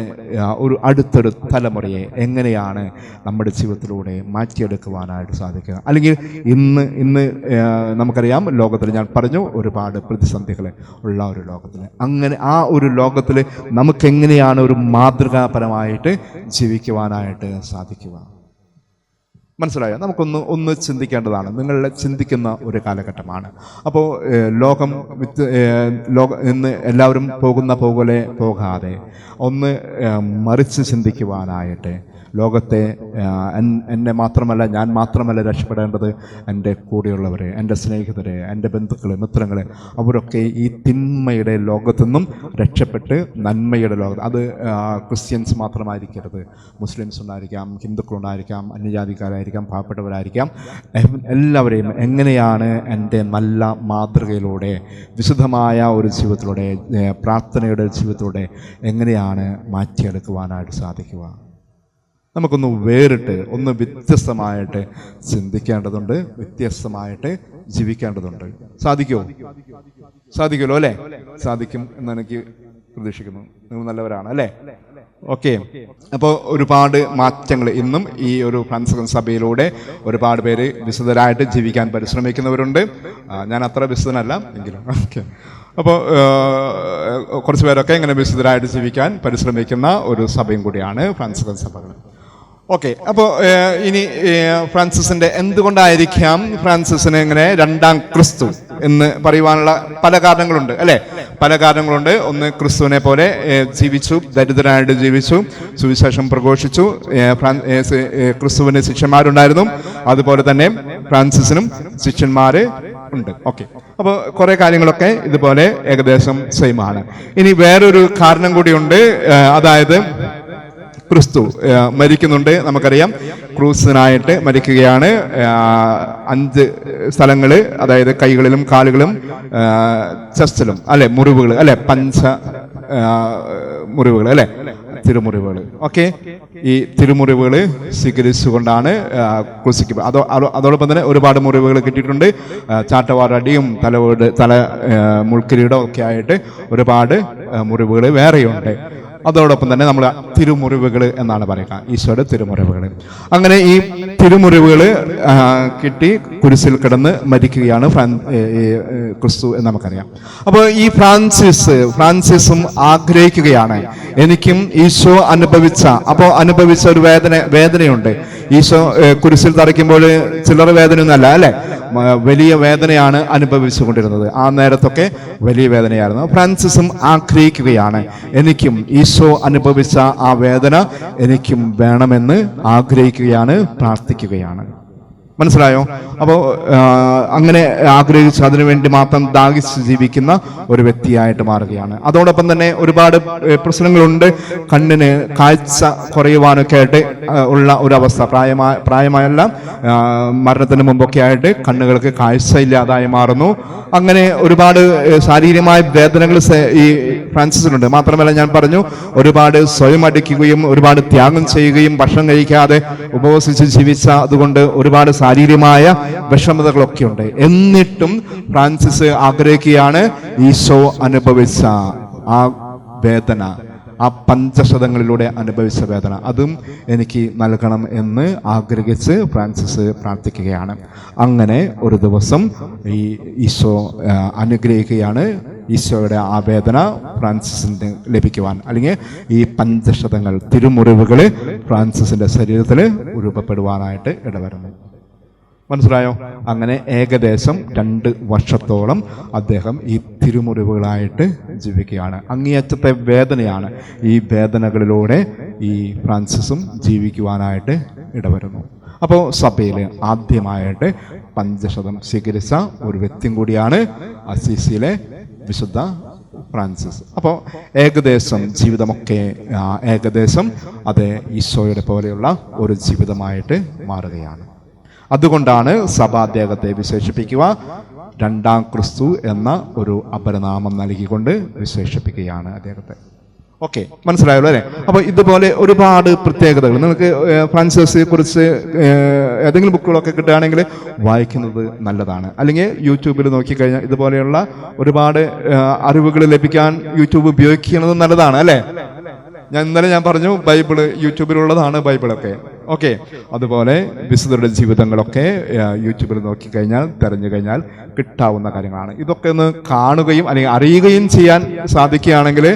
ഒരു അടുത്തൊരു തലമുറയെ എങ്ങനെയാണ് നമ്മുടെ ജീവിതത്തിലൂടെ മാറ്റിയെടുക്കുവാനായിട്ട് സാധിക്കുക, അല്ലെങ്കിൽ ഇന്ന് ഇന്ന് നമുക്കറിയാം, ലോകത്തിൽ ഞാൻ പറഞ്ഞു ഒരുപാട് പ്രതിസന്ധികൾ ഉള്ള ഒരു ലോകത്തിൽ, അങ്ങനെ ആ ഒരു ലോകത്തിൽ നമുക്കെങ്ങനെയാണ് ഒരു മാതൃകാപരമായിട്ട് ജീവിക്കുവാനായിട്ട് സാധിക്കുക? മനസ്സിലായോ? നമുക്കൊന്ന് ചിന്തിക്കേണ്ടതാണ്. നിങ്ങളെ ചിന്തിക്കുന്ന ഒരു കാലഘട്ടമാണ്. അപ്പോൾ ലോകം ഇന്ന് എല്ലാവരും പോകുന്ന പോലെ പോകാതെ ഒന്ന് മറിച്ച് ചിന്തിക്കുവാനായിട്ട്, ലോകത്തെ എന്നെ മാത്രമല്ല, ഞാൻ മാത്രമല്ല രക്ഷപ്പെടേണ്ടത്, എൻ്റെ കൂടെയുള്ളവരെ, എൻ്റെ സ്നേഹിതരെ, എൻ്റെ ബന്ധുക്കൾ, മിത്രങ്ങൾ, അവരൊക്കെ ഈ തിന്മയുടെ ലോകത്തുനിന്നും രക്ഷപ്പെട്ട് നന്മയുടെ ലോകത്ത്, അത് ക്രിസ്ത്യൻസ് മാത്രമായിരിക്കരുത്, മുസ്ലിംസ് ഉണ്ടായിരിക്കാം, ഹിന്ദുക്കളുണ്ടായിരിക്കാം, അന്യജാതിക്കാരായിരിക്കാം, പാവപ്പെട്ടവരായിരിക്കാം, എല്ലാവരെയും എങ്ങനെയാണ് എൻ്റെ നല്ല മാതൃകയിലൂടെ, വിശുദ്ധമായ ഒരു ജീവിതത്തിലൂടെ, പ്രാർത്ഥനയുടെ ജീവിതത്തിലൂടെ എങ്ങനെയാണ് മാറ്റിയെടുക്കുവാനായിട്ട് സാധിക്കുക? നമുക്കൊന്ന് വേറിട്ട്, ഒന്ന് വ്യത്യസ്തമായിട്ട് ചിന്തിക്കേണ്ടതുണ്ട്, വ്യത്യസ്തമായിട്ട് ജീവിക്കേണ്ടതുണ്ട്. സാധിക്കുമല്ലോ അല്ലേ? സാധിക്കും എന്ന് എനിക്ക് പ്രതീക്ഷിക്കുന്നു. നിങ്ങൾ നല്ലവരാണ് അല്ലേ? ഓക്കെ. അപ്പോൾ ഒരുപാട് മാറ്റങ്ങൾ ഇന്നും ഈ ഒരു ഫ്രാൻസിസ്കൻ സഭയിലൂടെ ഒരുപാട് പേര് വിശുദ്ധരായിട്ട് ജീവിക്കാൻ പരിശ്രമിക്കുന്നവരുണ്ട്. ഞാൻ അത്ര വിശുദ്ധനല്ല എങ്കിലും ഓക്കെ. അപ്പോൾ കുറച്ച് പേരൊക്കെ ഇങ്ങനെ വിശുദ്ധരായിട്ട് ജീവിക്കാൻ പരിശ്രമിക്കുന്ന ഒരു സഭയും കൂടിയാണ് ഫ്രാൻസിസ്കൻ സഭകൾ. ഓക്കെ. അപ്പോൾ ഇനി ഫ്രാൻസിസിന്റെ എന്തുകൊണ്ടായിരിക്കാം ഫ്രാൻസിസിന് ഇങ്ങനെ രണ്ടാം ക്രിസ്തു എന്ന് പറയുവാനുള്ള പല കാരണങ്ങളുണ്ട് അല്ലേ? പല കാരണങ്ങളുണ്ട്. ഒന്ന്, ക്രിസ്തുവിനെ പോലെ ജീവിച്ചു, ദരിദ്രനായിട്ട് ജീവിച്ചു, സുവിശേഷം പ്രഘോഷിച്ചു. ക്രിസ്തുവിന് ശിഷ്യന്മാരുണ്ടായിരുന്നു, അതുപോലെ തന്നെ ഫ്രാൻസിസിനും ശിഷ്യന്മാര് ഉണ്ട്. ഓക്കെ. അപ്പോൾ കുറെ കാര്യങ്ങളൊക്കെ ഇതുപോലെ ഏകദേശം സെയിം ആണ്. ഇനി വേറൊരു കാരണം കൂടിയുണ്ട്. അതായത് ക്രിസ്തു മരിക്കുന്നുണ്ട്. നമുക്കറിയാം, ക്രൂസിനായിട്ട് മരിക്കുകയാണ്. 5 സ്ഥലങ്ങൾ, അതായത് കൈകളിലും കാലുകളും ചെസ്റ്റിലും അല്ലെ മുറിവുകൾ, അല്ലെ മുറിവുകൾ അല്ലെ, തിരുമുറിവുകൾ. ഓക്കെ. ഈ തിരുമുറിവുകൾ സ്വീകരിച്ചുകൊണ്ടാണ് ക്രൂശിക്കപ്പെടുന്നത്. അതോടൊപ്പം തന്നെ ഒരുപാട് മുറിവുകൾ കിട്ടിയിട്ടുണ്ട്. ചാട്ടവാറടിയും തല മുൾക്കിരീടം ഒക്കെ ആയിട്ട് ഒരുപാട് മുറിവുകൾ വേറെയുണ്ട്. അതോടൊപ്പം തന്നെ നമ്മൾ തിരുമുറിവുകൾ എന്നാണ് പറയുക, ഈശോയുടെ തിരുമുറിവുകൾ. അങ്ങനെ ഈ തിരുമുറിവുകൾ കിട്ടി കുരിശിൽ കിടന്ന് മരിക്കുകയാണ് ക്രിസ്തു എന്ന് നമുക്കറിയാം. അപ്പോൾ ഈ ഫ്രാൻസിസും ആഗ്രഹിക്കുകയാണ്, എനിക്കും ഈശോ അനുഭവിച്ച ഒരു വേദനയുണ്ട്. ഈശോ കുരിശിൽ തറയ്ക്കുമ്പോൾ ചില്ലറ വേദനയൊന്നുമല്ല അല്ലെ, വലിയ വേദനയാണ് അനുഭവിച്ചുകൊണ്ടിരുന്നത്. ആ നേരത്തൊക്കെ വലിയ വേദനയായിരുന്നു. ഫ്രാൻസിസും ആഗ്രഹിക്കുകയാണ്, എനിക്കും ഈശോ അനുഭവിച്ച ആ വേദന എനിക്കും വേണമെന്ന് ആഗ്രഹിക്കുകയാണ്, പ്രാർത്ഥിക്കുകയാണ്. മനസ്സിലായോ? അപ്പോൾ അങ്ങനെ ആഗ്രഹിച്ച് അതിനുവേണ്ടി മാത്രം ദാഹിച്ച് ജീവിക്കുന്ന ഒരു വ്യക്തിയായിട്ട് മാറുകയാണ്. അതോടൊപ്പം തന്നെ ഒരുപാട് പ്രശ്നങ്ങളുണ്ട്. കണ്ണിന് കാഴ്ച കുറയുവാനൊക്കെ ആയിട്ട് ഉള്ള ഒരവസ്ഥ, പ്രായമായല്ല, മരണത്തിന് മുമ്പൊക്കെ ആയിട്ട് കണ്ണുകൾക്ക് കാഴ്ച ഇല്ലാതായി മാറുന്നു. അങ്ങനെ ഒരുപാട് ശാരീരികമായ വേദനകൾ ഈ ഫ്രാൻസിസിനുണ്ട്. മാത്രമല്ല, ഞാൻ പറഞ്ഞു, ഒരുപാട് സ്വയം അടിക്കുകയും ഒരുപാട് ത്യാഗം ചെയ്യുകയും ഭക്ഷണം കഴിക്കാതെ ഉപവസിച്ച് ജീവിച്ച അതുകൊണ്ട് ഒരുപാട് ശാരീരികമായ വിഷമതകളൊക്കെ ഉണ്ട്. എന്നിട്ടും ഫ്രാൻസിസ് ആഗ്രഹിക്കുകയാണ്, ഈശോ അനുഭവിച്ച ആ വേദന, ആ 5 അനുഭവിച്ച വേദന, അതും എനിക്ക് നൽകണം എന്ന് ആഗ്രഹിച്ച് ഫ്രാൻസിസ് പ്രാർത്ഥിക്കുകയാണ്. അങ്ങനെ ഒരു ദിവസം ഈ ഈശോ അനുഗ്രഹിക്കുകയാണ്. ഈശോയുടെ ആ വേദന ഫ്രാൻസിസിന് ലഭിക്കുവാൻ, അല്ലെങ്കിൽ ഈ 5 തിരുമുറിവുകൾ ഫ്രാൻസിസിന്റെ ശരീരത്തിൽ രൂപപ്പെടുവാനായിട്ട് ഇടവരുന്നു. മനസ്സിലായോ? അങ്ങനെ ഏകദേശം 2 വർഷത്തോളം അദ്ദേഹം ഈ തിരുമുറിവുകളായിട്ട് ജീവിക്കുകയാണ്. അങ്ങേയറ്റത്തെ വേദനയാണ്. ഈ വേദനകളിലൂടെ ഈ ഫ്രാൻസിസും ജീവിക്കുവാനായിട്ട് ഇടവരുന്നു. അപ്പോൾ സഭയിൽ ആദ്യമായിട്ട് 5 സ്വീകരിച്ച ഒരു വ്യക്തിയും കൂടിയാണ് അസീസിയിലെ വിശുദ്ധ ഫ്രാൻസിസ്. അപ്പോൾ ഏകദേശം ജീവിതമൊക്കെ അത് ഈശോയുടെ പോലെയുള്ള ഒരു ജീവിതമായിട്ട് മാറുകയാണ്. അതുകൊണ്ടാണ് സഭ അദ്ദേഹത്തെ വിശേഷിപ്പിക്കുക രണ്ടാം ക്രിസ്തു എന്ന ഒരു അപരനാമം നൽകിക്കൊണ്ട് വിശേഷിപ്പിക്കുകയാണ് അദ്ദേഹത്തെ. ഓക്കെ, മനസ്സിലായല്ലോ അല്ലേ? അപ്പോൾ ഇതുപോലെ ഒരുപാട് പ്രത്യേകതകൾ നിങ്ങൾക്ക് ഫ്രാൻസിസിനെ കുറിച്ച് ഏതെങ്കിലും ബുക്കുകളൊക്കെ കിട്ടുകയാണെങ്കിൽ വായിക്കുന്നത് നല്ലതാണ്. അല്ലെങ്കിൽ യൂട്യൂബിൽ നോക്കിക്കഴിഞ്ഞാൽ ഇതുപോലെയുള്ള ഒരുപാട് അറിവുകൾ ലഭിക്കാൻ യൂട്യൂബ് ഉപയോഗിക്കുന്നത് നല്ലതാണ് അല്ലേ? ഞാൻ ഇന്നലെ പറഞ്ഞു, ബൈബിള് യൂട്യൂബിലുള്ളതാണ് ബൈബിളൊക്കെ. ഓക്കെ. അതുപോലെ വിശുദ്ധരുടെ ജീവിതങ്ങളൊക്കെ യൂട്യൂബിൽ നോക്കിക്കഴിഞ്ഞാൽ തിരഞ്ഞു കഴിഞ്ഞാൽ കിട്ടാവുന്ന കാര്യങ്ങളാണ്. ഇതൊക്കെ ഒന്ന് കാണുകയും അല്ലെങ്കിൽ അറിയുകയും ചെയ്യാൻ സാധിക്കുകയാണെങ്കിൽ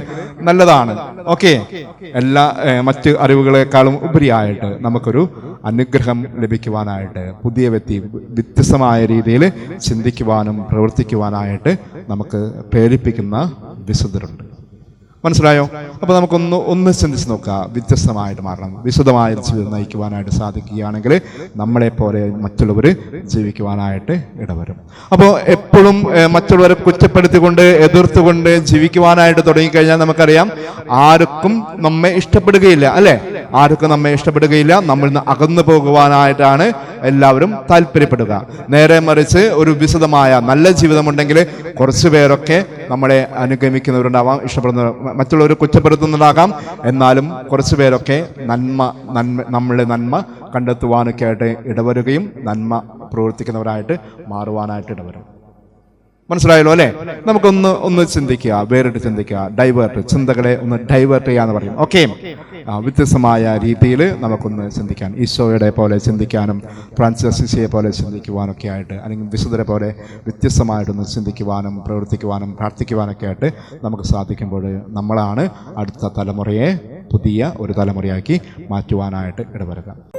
നല്ലതാണ്. ഓക്കെ. എല്ലാ മറ്റ് അറിവുകളെക്കാളും ഉപരിയായിട്ട് നമുക്കൊരു അനുഗ്രഹം ലഭിക്കുവാനായിട്ട്, പുതിയ വ്യത്യസ്തമായ രീതിയിൽ ചിന്തിക്കുവാനും പ്രവർത്തിക്കുവാനായിട്ട് നമുക്ക് പ്രേരിപ്പിക്കുന്ന വിശുദ്ധരുണ്ട്. മനസ്സിലായോ? അപ്പോൾ നമുക്കൊന്ന് ചിന്തിച്ച് നോക്കാം. വ്യത്യസ്തമായിട്ട് മാറണം, വിശുദ്ധമായ ജീവിതം നയിക്കുവാനായിട്ട് സാധിക്കുകയാണെങ്കിൽ നമ്മളെപ്പോലെ മറ്റുള്ളവർ ജീവിക്കുവാനായിട്ട് ഇടവരും. അപ്പോൾ എപ്പോഴും മറ്റുള്ളവരെ കുറ്റപ്പെടുത്തിക്കൊണ്ട് എതിർത്തുകൊണ്ട് ജീവിക്കുവാനായിട്ട് തുടങ്ങിക്കഴിഞ്ഞാൽ നമുക്കറിയാം ആർക്കും നമ്മെ ഇഷ്ടപ്പെടുകയില്ല, അല്ലേ? ആർക്കും നമ്മെ ഇഷ്ടപ്പെടുകയില്ല. നമ്മളിൽ നിന്ന് അകന്നു പോകുവാനായിട്ടാണ് എല്ലാവരും താല്പര്യപ്പെടുക. നേരെ മറിച്ച് ഒരു വിശുദ്ധമായ നല്ല ജീവിതമുണ്ടെങ്കിൽ കുറച്ചു പേരൊക്കെ നമ്മളെ അനുഗമിക്കുന്നവരുണ്ടാവാം, ഇഷ്ടപ്പെടുന്നവർ, മറ്റുള്ളവർ കുറ്റപ്പെടുത്തുന്നുണ്ടാകാം. എന്നാലും കുറച്ചു പേരൊക്കെ നമ്മളുടെ നന്മ കണ്ടെത്തുവാനൊക്കെ ആയിട്ട് ഇടവരുകയും നന്മ പ്രവർത്തിക്കുന്നവരായിട്ട് മാറുവാനായിട്ട് ഇടവരും. മനസ്സിലായല്ലോ അല്ലേ? നമുക്കൊന്ന് ചിന്തിക്കുക, വേറിട്ട് ചിന്തിക്കുക, ഡൈവേർട്ട്, ചിന്തകളെ ഒന്ന് ഡൈവേർട്ട് ചെയ്യാന്ന് പറയും. ഓക്കെ. വ്യത്യസ്തമായ രീതിയിൽ നമുക്കൊന്ന് ചിന്തിക്കാൻ, ഈശോയുടെ പോലെ ചിന്തിക്കാനും ഫ്രാൻസിസ് അസീസിയെ പോലെ ചിന്തിക്കുവാനൊക്കെ ആയിട്ട്, അല്ലെങ്കിൽ വിശുദ്ധരെ പോലെ വ്യത്യസ്തമായിട്ടൊന്ന് ചിന്തിക്കുവാനും പ്രവർത്തിക്കുവാനും പ്രാർത്ഥിക്കുവാനൊക്കെ ആയിട്ട് നമുക്ക് സാധിക്കുമ്പോൾ നമ്മളാണ് അടുത്ത തലമുറയെ പുതിയ ഒരു തലമുറയാക്കി മാറ്റുവാനായിട്ട് ഇടവരുക.